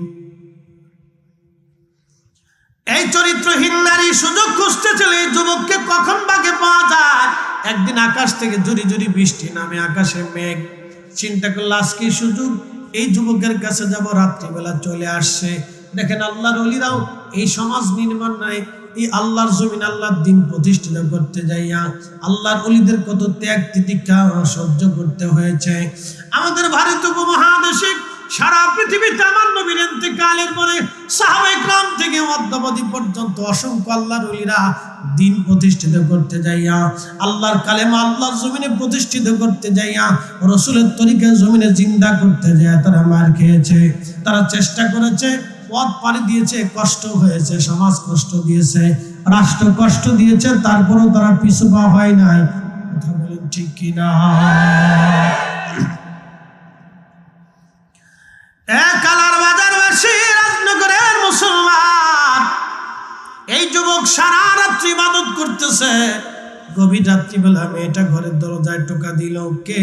এই চরিত্রহীন নারী সুযোগ খুঁজতে চলে এই যুবককে কখন বাগে পাওয়া যায়। একদিন আকাশ থেকে জুরি জুরি বৃষ্টি নামে, আকাশে মেঘ। চিন্তা করলো আজকে সুযোগ, এই যুবকের কাছে যাব। রাত্রিবেলা চলে আসছে। দেখেন আল্লাহর ওলিরাও এই সমাজ নির্মাণ নাই, এই আল্লাহর জমিন আল্লাহর দিন প্রতিষ্ঠিত করতে যাইয়া আল্লাহর ওলিদের কত ত্যাগ তিতিক্ষা সহ্য করতে হয়েছে। আমাদের ভারত উপমহাদেশে সারা পৃথিবীতে আমার নবীর ইন্তেকালের পরে সাহাবায়ে কেরাম থেকে মধ্যবধি পর্যন্ত অসংখ্য আল্লাহর ওলিরা দিন প্রতিষ্ঠিত করতে যাইয়া, আল্লাহর কালেমা আল্লাহর জমিনে প্রতিষ্ঠিত করতে যাইয়া, রাসূলের তরিকা জমিনে জিন্দা করতে যাইয়া তারা মার খেয়েছে, তারা চেষ্টা করেছে, পথ পাড়ি দিয়েছে, কষ্ট হয়েছে, সমাজ কষ্ট দিয়েছে, রাষ্ট্র কষ্ট দিয়েছে, তারপরেও তারা পিছু পা হয় নাই। কথা বলেন ঠিক কিনা? রাজনগরের মুসলমান এই যুবক সারা রাত্রি ইবাদত করতেছে। গভীর রাত্রিবেলা মেয়েটা ঘরের দরজায় টোকা দিল। কে?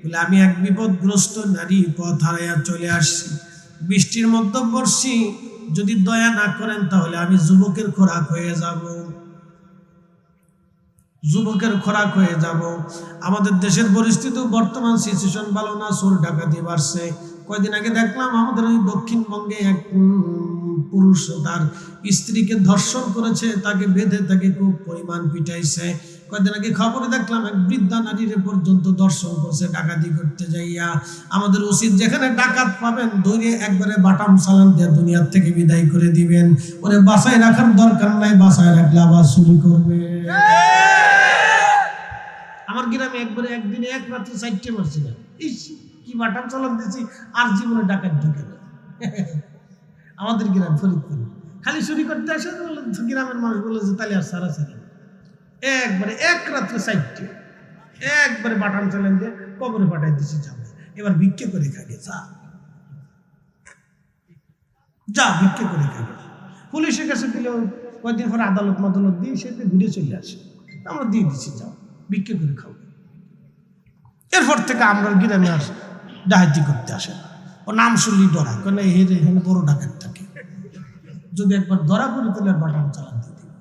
বলে আমি এক বিপদগ্রস্ত নারী, পথ হারাইয়া চলে আসছি, বৃষ্টির মধ্যে পড়ছি, যদি দয়া না করেন তাহলে আমি যুবকের খোরাক হয়ে যাব, যুবকের খোরাক হয়ে যাব। আমাদের দেশের পরিস্থিতি বর্তমান সিচুয়েশন ভালো না, চোর ডাকাতি বাড়ছে। কয়দিন আগে দেখলাম আমাদের ওই দক্ষিণবঙ্গে এক পুরুষ তার স্ত্রীকে ধর্ষণ করেছে, তাকে বেঁধে তাকে খুব পরিমাণ পিটাইছে। কয়দিন আগে খবরে দেখলাম এক বৃদ্ধা নারীরে পর্যন্ত দর্শন করছে ডাকাতি করতে যাইয়া। আমাদের উচিত যেখানে ডাকাত পাবেন ধরে একবারে বাটাম চালান দিয়ে দুনিয়ার থেকে বিদায় করে দিবেন। ওরে বাসায় রাখার দরকার নাই, বাসায় রাখলে আবার চুরি করবে। আমার গ্রামে একবারে একদিনে এক রাত্রে 4টে মারছিলাম। ইস কি বাটাম চালান দিয়েছি, আর জীবনে ডাকাত ঢুকে না। আমাদের গ্রাম ফরিদপুর খালি চুরি করতে আসে, গ্রামের মানুষ বলে যে তাহলে আর সারা সারি একবারে এক রাত্রে 4টে একবারে বাটাম চালান দিয়ে কবরে পাঠাই দিয়েছি। যাবে এবার ভিক্ষে করে খাগে, যা ভিক্ষে করে খাগে। পুলিশের কাছে দিলেও কয়েকদিন পরে আদালত মাদালত দিয়ে সে ঘুরে চলে আসে, আমরা দিয়ে দিচ্ছি, যাও ভিক্ষে করে খাও। এরপর থেকে আমরা গ্রামে আসে ডাকাতি করতে আসে না। ও নাম শুনলেই ডরা, কেন এখানে বড় ডাকাত থাকে, যদি একবার ধরা পড়ে তাহলে বাটাম চালান দিয়ে দিবে।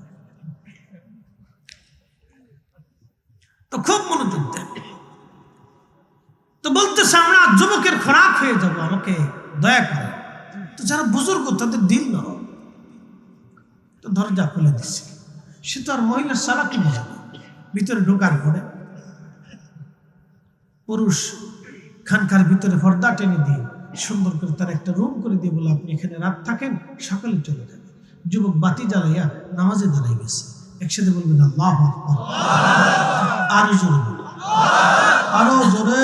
তো খুব মনোযোগ দেন। তো বলতেছে আমরা যুবকের খোরাক হয়ে যাবো, আমাকে দয়া করে। তো যারা বুজুর্গ তাদের দিল নরম, তো দরজা খুলে দিচ্ছে। সে তো আর মহিলার চালাকি বোঝে না। ভিতরে ঢোকার পরে পুরুষ খানকার ভিতরে পর্দা টেনে দিয়ে সুন্দর করে তার একটা রুম করে দিয়ে বলে আপনি এখানে রাত থাকেন, সকালে চলে যাবেন। যুবক বাতি জ্বালাইয়া নামাজে দাঁড়াই গেছে। একসাথে বলবেন আল্লাহু আকবার, আরো জোরে বলবেন, আরো জোরে।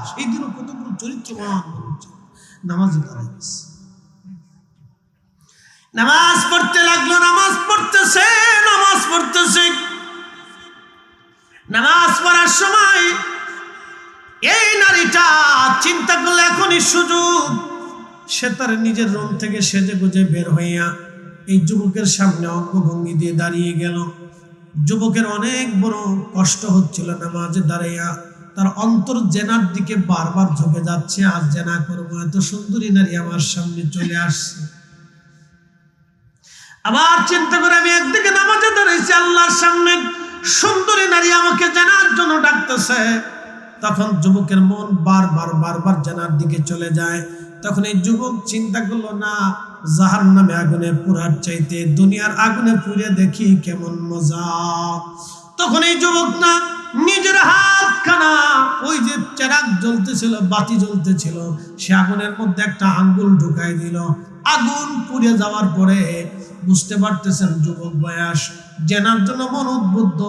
সেই দিনও কতগুলো চরিত্রবান নামাজে দাঁড়াই গেছে। নামাজ পড়তে লাগলো, নামাজ পড়তেছে, নামাজ পড়তেছে। নামাজ পড়ার সময় এই নারীটা চিন্তা করলে এখনই সুযোগ। সে তার নিজের রুম থেকে সেজে গুজে বের হইয়া এই যুবকের সামনে অঙ্গভঙ্গি দিয়ে দাঁড়িয়ে গেল। যুবকের অনেক বড় কষ্ট হচ্ছিল নামাজে দাঁড়াইয়া। তার অন্তর জেনার দিকে বারবার ঝুঁকে যাচ্ছে, আজ জেনা করবো, এত সুন্দরী নারী আমার সামনে চলে আসছে। আবার চিন্তা করে আমি একদিকে নামাজে দাঁড়াইছি আল্লাহর সামনে, সুন্দরী নারী আমাকে জানার জন্য ডাকতেছে। তখন যুবকের মন বারবার জানার দিকে চলে যায়। তখন এই যুবক চিন্তা করলো, না, জাহান্নামে আগুনে পুরার চাইতে দুনিয়ার আগুনে পুড়ে দেখি কেমন মজা। তখন এই যুবক না নিজের হাতখানা ওই যে চেরাগ জ্বলতেছিল, বাতি জ্বলতেছিল, সে আগুনের মধ্যে একটা আঙ্গুল ঢুকাই দিল। আগুন পুড়ে যাওয়ার পরে বুঝতে পারতেছেন যুবক বয়স, জেনার জন্য মন উদ্বুদ্ধ।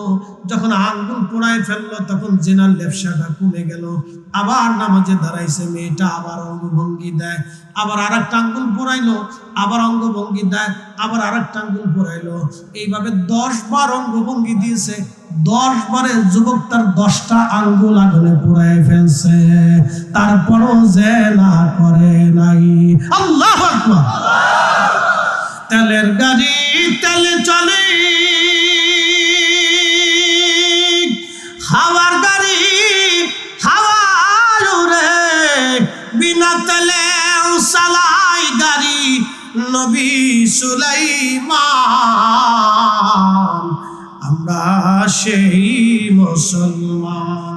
যখন আঙ্গুল পোড়ায় ফেললো তখন জেনার লেপসাটা কমে গেল। আবার নামাজে দাঁড়াইছে মেয়েটা, আবার অঙ্গভঙ্গি দেয়, আবার আর একটা আঙ্গুল পোড়াইলো, আবার অঙ্গভঙ্গি দেয়, আবার আর একটা আঙ্গুল পোড়াইলো। এইভাবে 10 বার অঙ্গভঙ্গি দিয়েছে। 10 বারে যুবক তার 10টা আঙ্গুল আগুনে পোড়ায় ফেলছে, তারপরও জেনা করে নাই। আল্লাহু আকবার। তেলের গাড়ি তেলে চলে, হাওয়ার গাড়ি হাওয়ায় উড়ে, বিনা তেলে চালাই গাড়ি নবী সুলাইমান। আমরা সেই মুসলমান।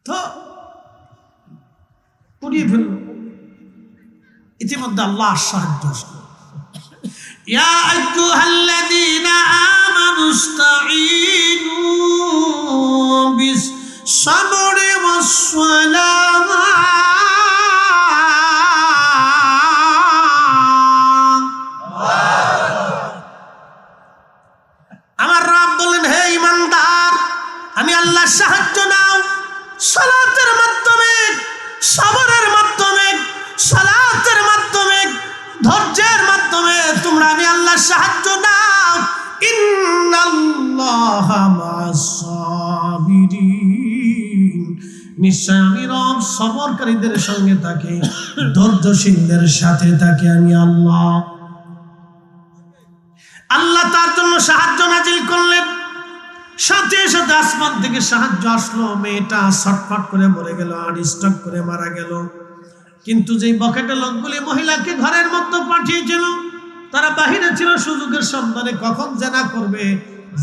তো পুড়িয়ে ফেলল। ইতিমধ্যে আল্লাহ সাহায্য। ইয়া আইয়ুহাল্লাযীনা আমানু ইসতাঈনু বিস-সাবরি ওয়াস-সালাহ। আমার রব বলেন, হে ঈমানদার, আমি আল্লাহর সাহায্য নাও সালাতের মাধ্যমে, সবরের মাধ্যমে, সালাতের মাধ্যমে, ধৈর্যের মাধ্যমে তোমরা আমি আল্লাহর সাহায্য নাও। ইন্নাল্লাহা মা'আস-সাবিরিন, নিশ্চয় আমি রব সবরকারীদের সঙ্গে থাকি, ধৈর্যশীলদের সাথে থাকি আমি আল্লাহ। আল্লাহ তার জন্য সাহায্য নাজিল করলেন। সাথে সাথে আসমান থেকে সাহায্য আসলো। মেয়েটা ছটফট করে মরে গেল, আনস্টক করে মারা গেল। কিন্তু যেই বকেটে লোকগুলি মহিলাকে ঘরের মধ্যে পাঠিয়েছিল, তারা বাহিরে ছিল সুযোগের সন্ধানে, কখন জেনা করবে,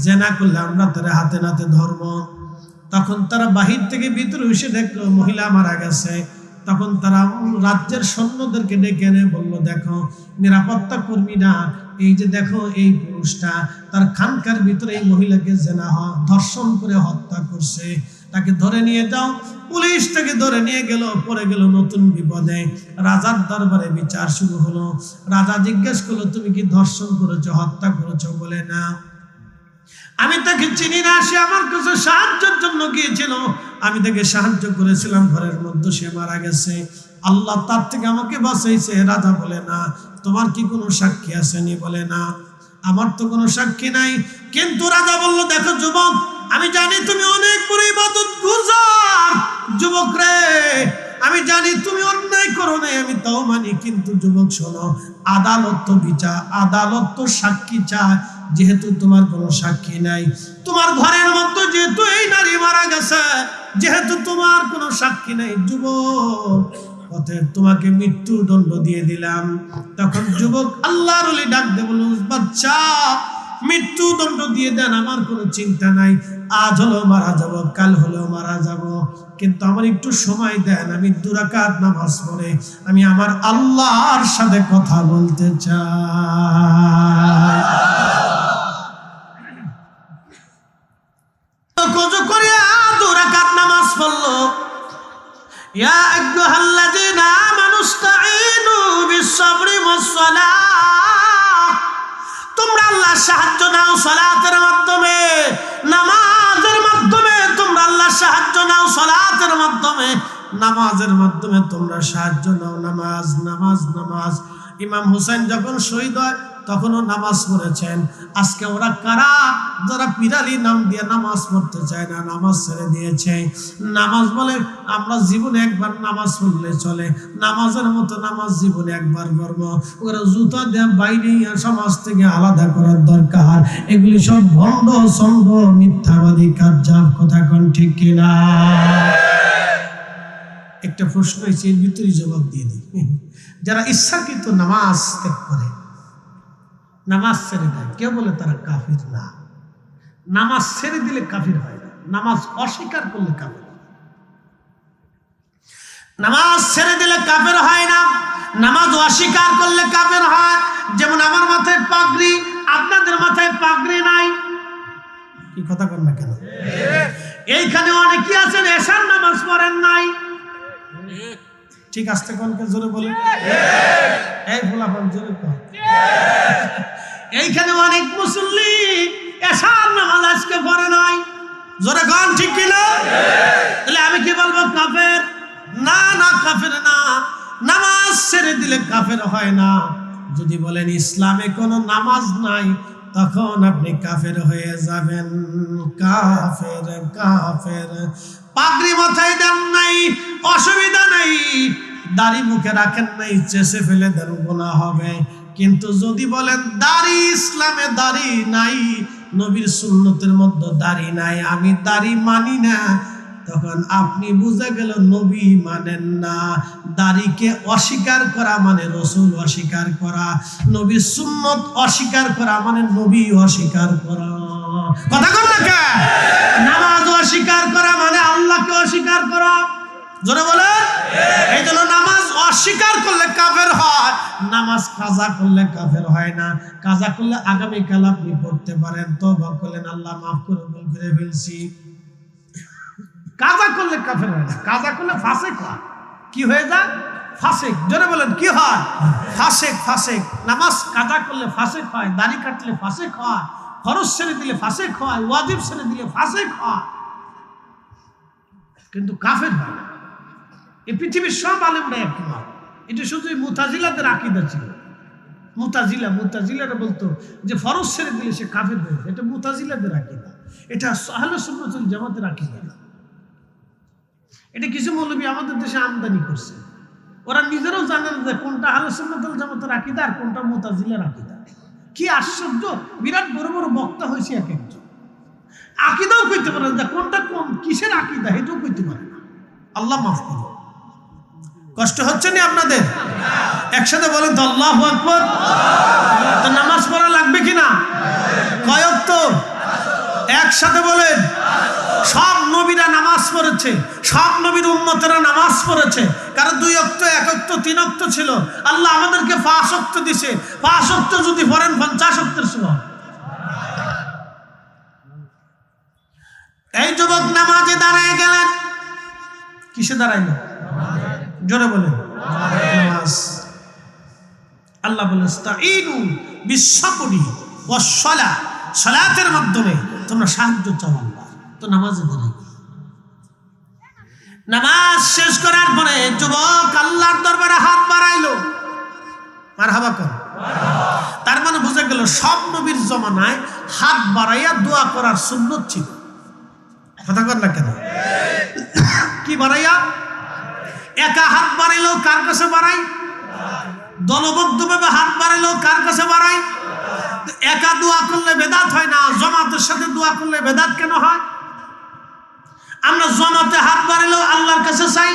জেনা করলে আমরা তারা হাতে নাতে ধরব। তখন তারা বাহির থেকে ভিতরে এসে দেখলো মহিলা মারা গেছে। তখন তারা রাজ্যের সৈন্যদেরকে ডেকে এনে বললো, দেখো নিরাপত্তা কর্মীরা, এই যে দেখো এই পুরুষটা তার খানকার ভিতরে এই মহিলাকে জেনা ধর্ষণ করে হত্যা করছে, তাকে ধরে নিয়ে যাও। পুলিশ তাকে ধরে নিয়ে গেল, পড়ে গেল নতুন বিপদে। রাজার দরবারে বিচার শুরু হলো। রাজা জিজ্ঞেস করলো, তুমি কি ধর্ষণ করেছো, হত্যা করেছো? বলে, না, আমি তাকে চিনি না, সে আমার কাছে সাহায্যের জন্য গিয়েছিল, আমি তাকে সাহায্য করেছিলাম, ঘরের মধ্যে সে মারা গেছে, আল্লাহ তার থেকে আমাকে বাঁচাইছে। রাজা বলে, না, তোমার কি কোনো সাক্ষী আসেনি? বলে, না, আমার তো কোনো সাক্ষী নাই। কিন্তু রাজা বলল, দেখো যুবক, আমি জানি তুমি অনেক বড় ইবাদতগুজার যুবক রে, আমি জানি তুমি অন্যায় করো নাই, আমি তাও মানি। কিন্তু যুবক শোনো, আদালত তো বিচার, আদালত তো সাক্ষী চায়। যেহেতু তোমার কোনো সাক্ষী নাই, তোমার ঘরের মধ্যে যেহেতু এই নারী মারা গেছে, যেহেতু তোমার কোনো সাক্ষী নাই, যুবক অতএব তোমাকে মৃত্যুদণ্ড দিয়ে দিলাম। তখন যুবক আল্লাহর ওলি ডাক দিয়ে বলল, বাচ্চা, মৃত্যুদণ্ড দিয়ে দেন, আমার কোনো চিন্তা নাই। আজ হলো মারা যাব, কাল হলেও মারা যাব, কিন্তু আমার একটু সময় দেন। আমি 2 রাকাত নামাজ পড়ে আমি আমার আল্লাহর সাথে কথা বলতে চাই। কত করে 2 রাকাত নামাজ পড়লো। ইয়া আইয়ুহাল্লাযীনা আমানু ইসতাঈনু বিস-সাবরি ওয়াস-সালাহ, তোমরা আল্লাহর সাহায্য নাও সালাতের মাধ্যমে, নামাজের মাধ্যমে। তোমরা আল্লাহর সাহায্য নাও সালাতের মাধ্যমে, নামাজের মাধ্যমে তোমরা সাহায্য নাও। নামাজ, নামাজ, নামাজ। ইমাম হুসাইন যখন শহীদ হয় তখনও নামাজ পড়েছেন। আজকে ওরা কারা যারা পিরালি নাম দিয়ে নামাজ পড়তে চায় না, নামাজ ছেড়ে দিয়েছে। নামাজ বলে আমরা জীবনে একবার নামাজ পড়লে চলে, নামাজের মতো নামাজ জীবনে একবার করব। ওরা জুতা দিয়ে বাইরে সমাজ থেকে আলাদা করার দরকার। এগুলি সব ভণ্ড সঙ্গ মিথ্যাবাদী কাজ, কথা কোন ঠিক কিনা? একটা প্রশ্ন হয়েছে, এর ভিতরে জবাব দিয়ে দিই। যারা ইচ্ছাকৃত নামাজ ত্যাগ করে, নামাজ ছেড়ে দেয়, কেউ বলে তারা কাফির না। নামাজ ছেড়ে দিলে কাফির হয় না, নামাজ অস্বীকার করলে কাফির। নামাজ ছেড়ে দিলে কাফের হয় না, নামাজ অস্বীকার করলে কাফের হয়। যেমন আমার মাথায় পাগড়ি, আপনাদের মাথায় পাগড়ি নাই। কি কথা কন না কেন? এইখানে অনেকেই আছেন এশার নামাজ পড়েন নাই। ঠিক আসতে কোনকে জোরে বলে, এই ফলাফল জোরে কর। এইখানে অনেক মুসল্লি এশার নামাজ আজকে পড়ে নাই, জোরে কন ঠিক কিনা? তাহলে আমি কি বলবো কাফের? না না, কাফের না। নামাজ ছেড়ে দিলে কাফের হয় না। যদি বলেন ইসলামে কোনো নামাজ নাই, তখন আপনি কাফের হয়ে যাবেন। কাফের কাফের। পাগড়ি মাথায় দেন নাই, অসুবিধা নাই। দাড়ি মুখে রাখেন নাই, চেষে ফেলে দেন, গুনাহ হবে। কিন্তু যদি বলেন দাড়ি, ইসলামে দাড়ি নাই, নবীর সুন্নতের মধ্যে দাড়ি নাই, আমি দাড়ি মানি না, তখন আপনি বুঝে গেল নবী মানেন না। দাড়িকে অস্বীকার করা মানে রসুল অস্বীকার করা, নবীর সুন্নত অস্বীকার করা মানে নবী অস্বীকার করা। কথা কন না কে? নামাজ অস্বীকার করা মানে আল্লাহকে অস্বীকার করা। জোরে বলে। এই জন্য নামাজ অস্বীকার করলে কাফের হয়, নামাজ কাজা করলে কাফের হয় না। কাজা করলে আগামীকাল আপনি পড়তে পারেন, তওবা করলেন, আল্লাহ মাফ করে, ভুল করে ফেলছি। কাজা করলে কাফের হয় না, কাজা করলে ফাসেক হয়। কি হয়ে যায়? ফাসেক। জোরে বলেন কি হয়? ফাসেক। ফাসেক। নামাজ কাজা করলে ফাসেক হয়, দাড়ি কাটলে ফাসেক হয়, ফরজ ছেড়ে দিলে ফাসেক হয়, ওয়াজিব ছেড়ে দিলে ফাসেক হয়, কিন্তু কাফের হয় না। এই পৃথিবীর সব আলেমরা একমত। এটা শুধু মুতাজিলাদের আকীদা ছিল। মুতাজিলারা বলতো যে ফরজ ছেড়ে দিলে সে কাফের হয়ে যায়। এটা মুতাজিলাদের আকীদা, এটা আহলে সুন্নাত ওয়াল জামাতের আকীদা না। এটা কিছু মৌলবী আমাদের দেশে আমদানি করছে। ওরা নিজেরাও জানেন যে কোনটা আহলে সুন্নাত ওয়াল জামাতের আকীদা আর কোনটা মুতাজিলার আকীদা। কি আশ্চর্য! বিরাট বড় বড় বক্তা হয়েছে এক একজন, আকীদাও কইতে পারে না, কোনটা কোন কিসের আকীদা এটাও কইতে পারে না। আল্লাহ মাফ করুন। কষ্ট হচ্ছে না আপনাদের? একসাথে বলেন তো আল্লাহু আকবার। তো নামাজ পড়া লাগবে কিনা? কয় ওয়াক্ত? একসাথে বলেন। সব নবীরা নামাজ পড়েছে, সব নবীর উম্মতেরা নামাজ পড়েছে। কারণ 2 ওয়াক্ত, 1 ওয়াক্ত, 3 ওয়াক্ত ছিল। আল্লাহ আমাদেরকে 5 ওয়াক্ত দিছে। 5 ওয়াক্ত যদি পড়েন 50 ওয়াক্তের সমান। এই যুবক নামাজে দাঁড়ায় গেলেন। কিসে দাঁড়াইল? জোরে বলেন। নামাজ। আল্লাহ বলেন ইস্তাঈনু বিস-সাবরি ওয়াস-সালাহ, সালাতের মাধ্যমে তোমরা সাহায্য চাও আল্লাহ। তো নামাজে দাঁড়াই। নামাজ শেষ করার পরে যুবক আল্লাহর দরবারে হাত বাড়াইলো। মারহাবা কর। তার মানে বুঝা গেল সব নবীর জমানায় হাত বাড়াইয়া দোয়া করার সুন্নত ছিল। কথা কর না কেন? কি বাড়াইয়া? একা হাত বাড়াইলো কার কাছে বাড়াই? দলবদ্ধভাবে হাত বাড়াইলো কার কাছে বাড়াই? একা দোয়া করলে বেদাত হয় না, জমাতের সাথে দোয়া করলে বেদাত কেন হয়? আমরা জমাতে হাত বাড়াইলেও আল্লাহর কাছে চাই,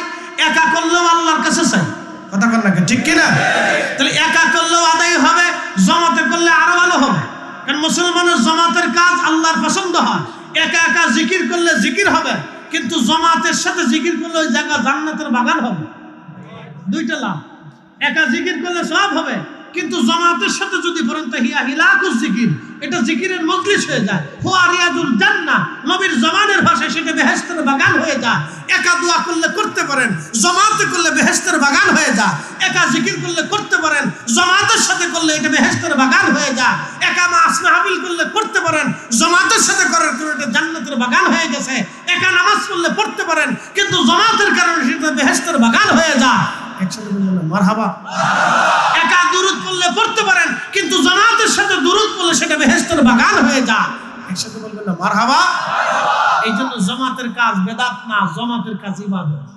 একা করলেও আল্লাহর কাছে চাই। কথা কর না, ঠিক কিনা? তাহলে একা করলেও আদায় হবে, জমাতে করলে আরো ভালো হবে। কারণ মুসলমানের জমাতের কাজ আল্লাহর পছন্দ হয়। একা একা জিকির করলে জিকির হবে, কিন্তু জমাতের সাথে জিকির করলে ওই জায়গা জান্নাতের বাগান হবে। দুইটা লাভ। একা জিকির করলে সব হবে, কিন্তু জামাতের সাথে যদি পড়েন তো হিয়া হিলাকুজ জিকির, এটা জিকিরের মজলিস হয়ে যায়। হুয়া রিয়াজুল জান্নাহ, নবীর জমানের ভাষায় সেটা বেহেশতের বাগান হয়ে যায়। একা দোয়া করলে করতে পারেন, জামাতে করলে বেহেশতের বাগান হয়ে যায়। একা জিকির করলে করতে পারেন, জামাতের সাথে করলে এটা বেহেশতের বাগান হয়ে যায়। একা মাস মাহফিল করলে করতে পারেন, জামাতের সাথে করার কারণে এটা জান্নাতের বাগান হয়ে গেছে। একা নামাজ পড়লে পড়তে পারেন, কিন্তু জামাতের কারণে সেটা বেহেশতের বাগান হয়ে যায়। একসাথে বললেন মারহাবা। একা দুরূদ পড়লে পড়তে পারেন, কিন্তু জামাতের সাথে দুরূদ পড়লে সেটা বেহেশতের বাগান হয়ে যায়। একসাথে বলবেন না মারহাবা। এই জন্য জামাতের কাজ বেদাত না, জামাতের কাজ ইবাদত।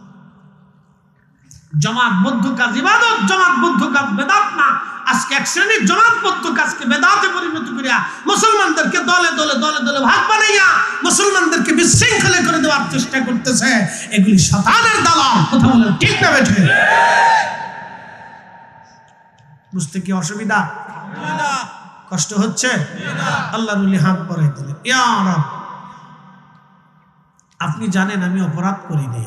জামাতবদ্ধ কাজ ইবাদত, জামাতবদ্ধ কাজ বেদাত না। আজকে এক শ্রেণীর জামাতবদ্ধ কাজকে বেদাতে পরিণত করিয়া মুসলমানদেরকে দলে দলে দলে দলে ভাগ বানাইয়া মুসলমানদেরকে বিশৃঙ্খলা করে দেওয়ার চেষ্টা করতেছে। এগুলি শয়তানের দালাল। কথা বলেন ঠিক না বেঠিক? বুঝতে কি অসুবিধা? কষ্ট হচ্ছে? আল্লাহর ওলি হাত বাড়াই দিলেন, ইয়া রাব, আপনি জানেন আমি অপরাধ করি নাই।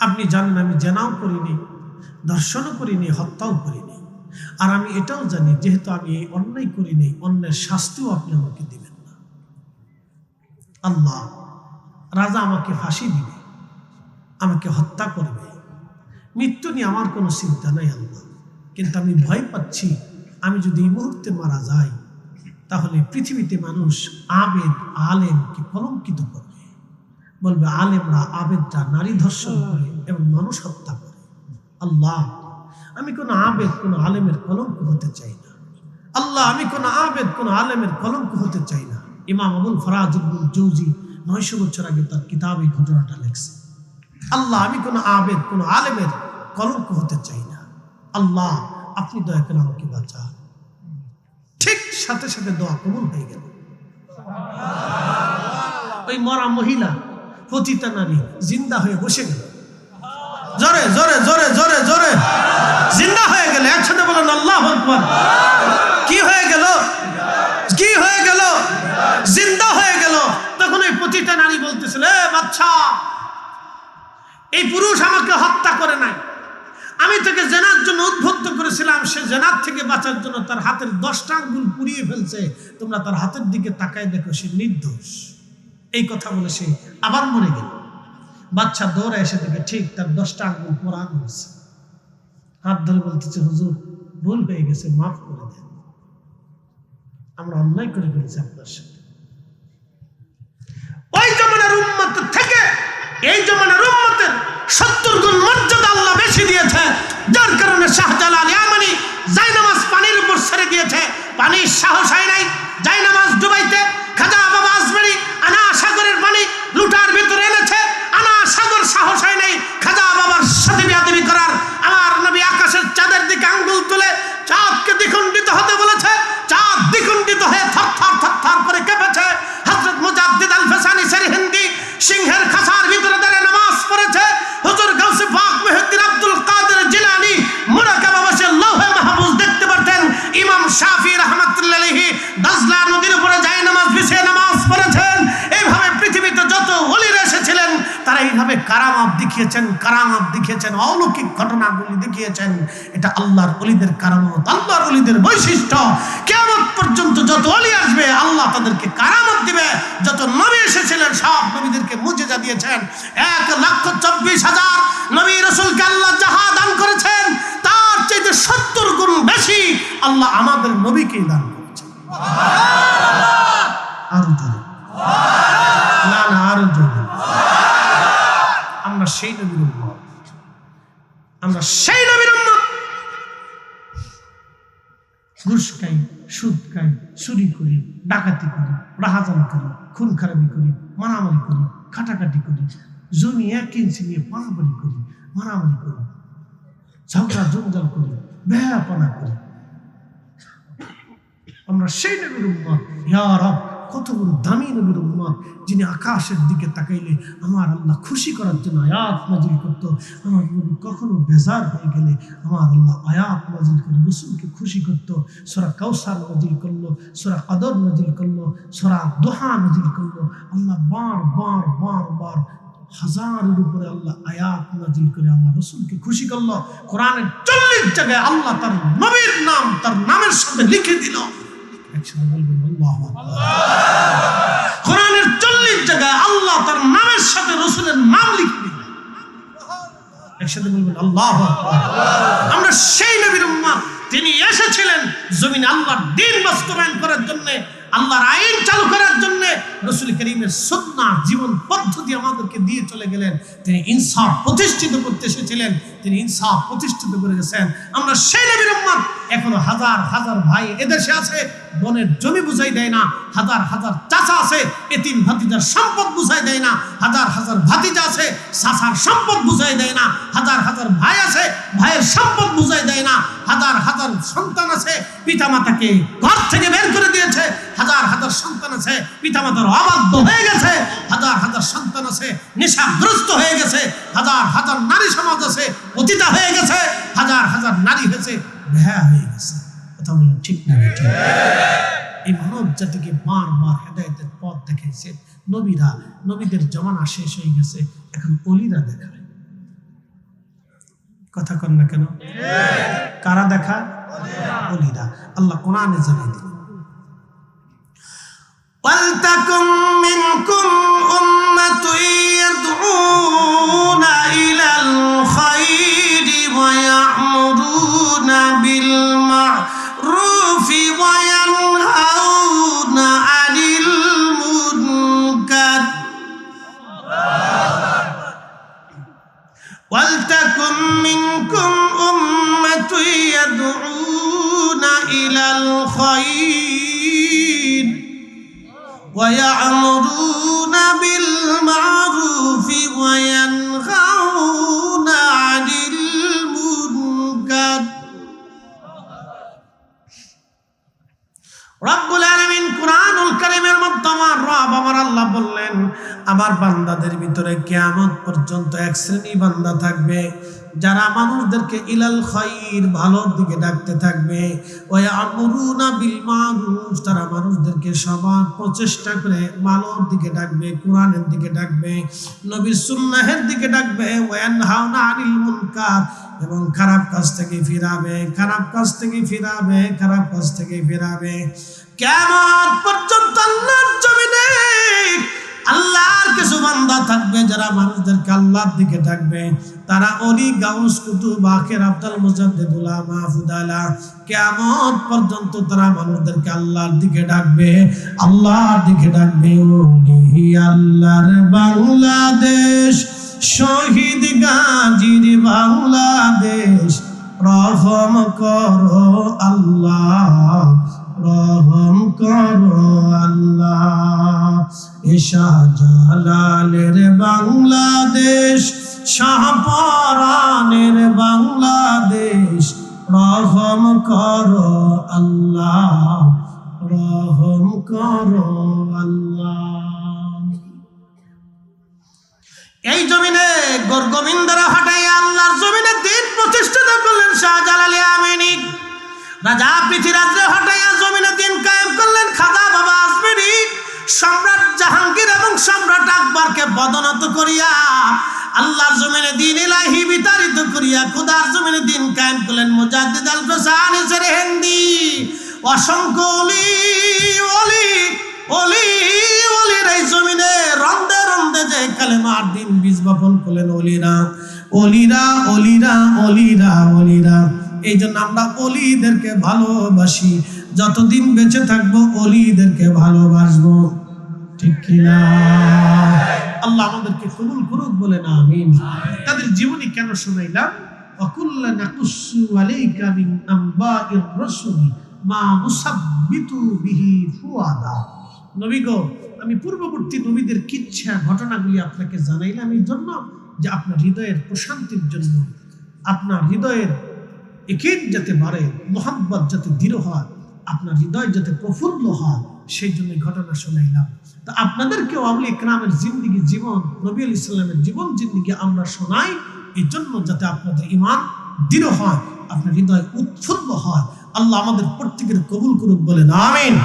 আপনি জানেন আমি জেনাও করিনি, ধর্ষণও করিনি, হত্যাও করিনি। আর আমি এটাও জানি যেহেতু আমি এই অন্যায় করিনি, অন্যের শাস্তিও আপনি আমাকে দিবেন না। আল্লাহ রাজা আমাকে ফাঁসি দিবে, আমাকে হত্যা করবে, মৃত্যু নিয়ে আমার কোনো চিন্তা নাই আল্লাহ। কিন্তু আমি ভয় পাচ্ছি আমি যদি এই মুহূর্তে মারা যাই তাহলে পৃথিবীতে মানুষ আবেদ আলেমকে কলঙ্কিত করবে, বলবে আলেমরা আবেদরা নারী ধর্ষণ করে এবং মানুষ হত্যা করে। আল্লাহ আমি কোনো আবেদ কোনো আলেমের কলঙ্ক হতে চাই না। আল্লাহ আমি কোনো আবেদ কোনো আলেমের কলঙ্ক হতে চাই না। ইমাম আবুল ফরাজ ইবনুল জৌজি 900 বছর আগে তার কিতাবে ঘটনাটা লেখছে। আল্লাহ আমি কোনো আবেদ কোনো আলেমের কলঙ্ক হতে চাই না। আল্লাহ আপনি দয়া করে আমাকে বাঁচান। ঠিক সাথে সাথে দোয়া কবুল হয়ে গেল। ওই মরা মহিলা পতিতা নারী জিন্দা হয়ে বসে গেল। জোরে জোরে জোরে জোরে জোরে জিন্দা হয়ে গেল। একসাথে বলেন আল্লাহু আকবার। কি হয়ে গেল? কি হয়ে গেল? জিন্দা হয়ে গেল। তখন ওই পতিতা নারী বলতেছিল, এ বাচ্চা, এই পুরুষ আমাকে হত্যা করে নাই, আমি তাকে জেনার জন্য উদ্বুদ্ধ করেছিলাম। সে জেনার থেকে বাঁচার জন্য তার হাতের 10টা আঙ্গুল পুড়িয়ে ফেলছে। তোমরা তার হাতের দিকে তাকায় দেখো, সে নির্দোষ। এই কথা বলে সে আবার মরে গেল। বাচ্চা দৌড়ে এসে দেখে ঠিক তার 10টা আঙ্গুল পোড়ানো হয়েছে। হাত ধরে বলতেছে, হুজুর ভুল হয়ে গেছে, মাফ করে দেন, আমরা অন্যায় করে ফেলেছি আপনার সাথে। ওই জমানার উম্মত থেকে এই জমানার উম্মতের 70 গুণ মর্যাদা আল্লাহ বেশি দিয়েছে, যার কারণে শাহজালাল ইয়ামানি জায়নামাজ পানির উপর ছেড়ে দিয়েছে। পানির সাহস হয় নাই জায়নামাজ ডুবাইতে। খাজা বাবা আজমেরি আনা সাগরের পানি লুটার ভিতরে এনেছে, আনা সাগর সাহস হয় নাই খাজা বাবার সাথে বিয়াদবি করার। আমার নবী আকাশের চাঁদের দিকে আঙ্গুল তুলে চাঁদকে দ্বিখণ্ডিত হতে বলেছে। চাঁদ দ্বিখণ্ডিত হয়ে থরথর থরথর করে কেঁপেছে। হযরত মুজাদ্দিদ আল ফেসানি হিন্দি সিংহের খাঁচার ভিতরে দাঁড়িয়ে নামাজ পড়েছে। হুজুর গাউসে পাক মুহিউদ্দিন আব্দুল কাদের জিলানী মুরাকাবা বসে লৌহে মাহফুজ দেখতে পারতেন। ইমাম শাফি রাহমাতুল্লাহ আলাইহি দাজলা নদীর উপরে যায় নামাজ বিছিয়ে নামাজ পড়েছেন। এইভাবে পৃথিবীতে যত ওলিরা এসেছিলেন তারা এইভাবে কারামাত দেখিয়েছেন, অলৌকিক ঘটনাগুলি দেখিয়েছেন। এটা আল্লাহর ওলিদের কারামত, আল্লাহর ওলিদের বৈশিষ্ট্য। কিয়ামত পর্যন্ত যত ওলি আসবে আল্লাহ তাদেরকে কারামত দিবে। যত নবী এসেছিলেন সব নবীদেরকে মুজিজা দিয়েছেন। 1,24,000 নবী রাসূলকে আল্লাহ যাহা দান করেছেন তার চাইতে 70 গুণ বেশি আল্লাহ আমাদের নবীকে দান করেছেন। আরো জোরে না না আরো জোরে। আমরা সেই নবীর উম্মত, আমরা সেই নবীর উম্মত। ঘুষ খাই, সুদ খাই, চুরি করি, ডাকাতি করি, রাহাজানি করি, খুন খারাপি করি, মারামারি করি, কাটাকাটি করি, জমি 1 ইঞ্চি নিয়ে পানাবাড়ি করি, মারামারি করি, ঝগড়া জঞ্জাল করি, বেহাপনা করি। আমরা সেই নবীর উম্মত। ইয়া রব, কত বড় দামি নবীর উম্মত, যিনি আকাশের দিকে তাকাইলে আমার আল্লাহ খুশি করার জন্য আয়াত নাজিল করতো। আমার নবী কখনো বেজার হয়ে গেলে আমার আল্লাহ আয়াত নাজিল করে রাসূলকে খুশি করতো। সূরা কাউসার নাজিল করলো, সূরা কদর নাজিল করলো, সূরা দোহা নাজিল করলো। আল্লাহ বার বার বার বার হাজারের উপরে আল্লাহ আয়াত নাজিল করে আমার রাসূলকে খুশি করলো। কোরআনের 40 জায়গায় আল্লাহ তার নবীর নাম তার নামের সাথে লিখে দিল। একসাথে বলবেন আল্লাহু আকবার। কোরআনের 40 জায়গায় আল্লাহ তার নামের সাথে রাসূলের নাম লিখে দিলেন। একসাথে বলবেন আল্লাহু আকবার। আমরা সেই নবীর উম্মত, তিনি এসেছিলেন জমিনে আল্লাহর দ্বীন বাস্তবায়ন করার জন্য, আল্লাহর আইন চালু করার জন্য। রাসূল কারীমের সুন্নাহ জীবন পদ্ধতি আমাদেরকে দিয়ে চলে গেলেন। তিনি ইনসাফ প্রতিষ্ঠিত করতে এসেছিলেন, তিনি ইনসাফ প্রতিষ্ঠিত করে গেছেন। আমরা সেই নবীর উম্মত। এখনো হাজার হাজার ভাই এদেশে আছে, বনের জমি বুঝাই দেয় না। হাজার হাজার চাচা আছে, এতিম ভাতিজার সম্পদ বুঝাই দেয় না। হাজার হাজার ভাতিজা আছে, চাচার সম্পদ বুঝাই দেয় না। হাজার হাজার ভাই আছে, ভাইয়ের সম্পদ বুঝাই দেয় না। হাজার হাজার সন্তান আছে, পিতামাতাকে ঘর থেকে বের করে দিয়েছে। হাজার হাজার সন্তান আছে, পিতামাতার অবাধ্য হয়ে গেছে। হাজার হাজার সন্তান আছে, নেশাগ্রস্ত হয়ে গেছে। হাজার হাজার নারী সমাজ আছে, পতিতা হয়ে গেছে। হাজার হাজার নারী হয়েছে, বেহায়া হয়ে গেছে। কথা বলেন ঠিক না? ঠিক। এই মানব জাতিকে বারবার হেদায়েতের পথ দেখাইছে নবীরা। নবীদের জমানা শেষ হয়ে গেছে, এখন ওলিরা দেখায়। কথা কন না কেন? কারা দেখা? ওলিরা। আল্লাহ কোরআনে জানাই দিলেন, ওয়ালতাকুম মিনকুম উম্মাতুন ইয়াদউনা ইলাল খায়রি ওয়া ইয়া'মুরুনা বিল মা'রুফি ওয়া ইয়ানহাউনা আনিল মুনকার। ওয়ালতাকুম মিনকুম উম্মাতুন ইয়াদউনা ইলাল খায়র ওয়া ইয়া'মুরুনা বিল মা'রুফি ওয়া ইয়ানহাউনা আনিল মুনকার। রব্বুল আলামিন কুরআনুল কারীমের মধ্যে আমার রব আমার আল্লাহ বললেন, আমার বান্দাদের ভিতরে কিয়ামত পর্যন্ত এক শ্রেণী বান্দা থাকবে যারা মানুষদেরকে ইলাল খায়র ভালোর দিকে ডাকতে থাকবে, ওয়া ইয়া'মুরুনা বিল মা'রুফ তারা মানুষদেরকে সবার প্রচেষ্টা করে ভালোর দিকে ডাকবে, কোরআনের দিকে ডাকবে, নবীর সুন্নাহের দিকে ডাকবে, ওয়া ইয়ানহাউনা আনিল মুনকার এবং খারাপ কাজ থেকে ফিরাবে, খারাপ কাজ থেকে ফিরাবে, খারাপ কাজ থেকে ফিরাবে। কিয়ামত পর্যন্ত আল্লাহর জমিনে আল্লাহর কিছু বান্দা থাকবে যারা মানুষদেরকে আল্লাহর দিকে ডাকবে, তারা ওলি গাউস কুতুব আখির আব্দুল মুজাদ্দিদ উলামা ফুদালা। কিয়ামত পর্যন্ত তারা মানুষদেরকে আল্লাহর দিকে ডাকবে, আল্লাহর দিকে ডাকবে। ওলি আল্লাহর বাংলাদেশ, শহীদ গাজীর বাংলাদেশ, রহম করো আল্লাহ, রহম করো আল্লাহ। শাহজালালের বাংলাদেশ, শাহপরানের বাংলাদেশ, রহম করো আল্লাহ, রহম করো আল্লাহ। এই জমিনে গোরগোবিন্দরা হটাইয়া আল্লাহর জমিনে দিন প্রতিষ্ঠিত করলেন শাহজালাল আমিনী। রাজা পৃথিরাজরে হটাইয়া জমিনে দিন কায়েম করলেন খাজা বাবা আজমিরি। সম্রাট জাহাঙ্গীর এবং সম্রাট আকবরকে বদনত করিয়া আল্লাহর জমিনে দিন ইলাহি বিতাড়িত করিয়া খুদার জমিনে দিন কায়েম করলেন মুজাদ্দিদ আল ফসানি সেরহিন্দি। অসংখ্য ওলি ওলি ওলি ওলির এই জমিনে রন্দে রন্দে যে কালেমার দিন বীজ বপন করলেন ওলিরা, ওলিরা, ওলিরা, ওলিরা, ওলিরা। এই জন্য আমরা ওলিদেরকে ভালোবাসি, যতদিন বেঁচে থাকবো ওলিদেরকে ভালোবাসবো, ঠিক কিনা? আল্লাহ আমাদেরকে কবুল করুক, বলে না আমিন। তাদের জীবনী কেন শোনাইলাম? ওয়াকুল্লা নাকুসু আলাইকা মিন আনবাইর রাসূলি মা মুসাব্বিতু বিহি ফুআদা। নবী গো, আমি পূর্ববর্তী নবীদের কিচ্ছা ঘটনাগুলি আপনাকে জানাইলাম এই জন্য যে আপনার হৃদয়ের প্রশান্তির জন্য, আপনার হৃদয়ের একিন যাতে বাড়ে, মোহাব্বত যাতে দৃঢ় হয়, আপনার হৃদয় যাতে প্রফুল্ল হয়, সেই জন্য ঘটনা শোনাইলাম। তা আপনাদেরকেও আউলিয়া ইকরামের জিন্দিগি, জীবন, নবী আলাইহিস সালামের জীবন জিন্দিগি আমরা শোনাই এই জন্য যাতে আপনাদের ঈমান দৃঢ় হয়, আপনার হৃদয় উৎফুল্ল হয়। আল্লাহ আমাদের প্রত্যেকের কবুল করুক, বলেন আমিন।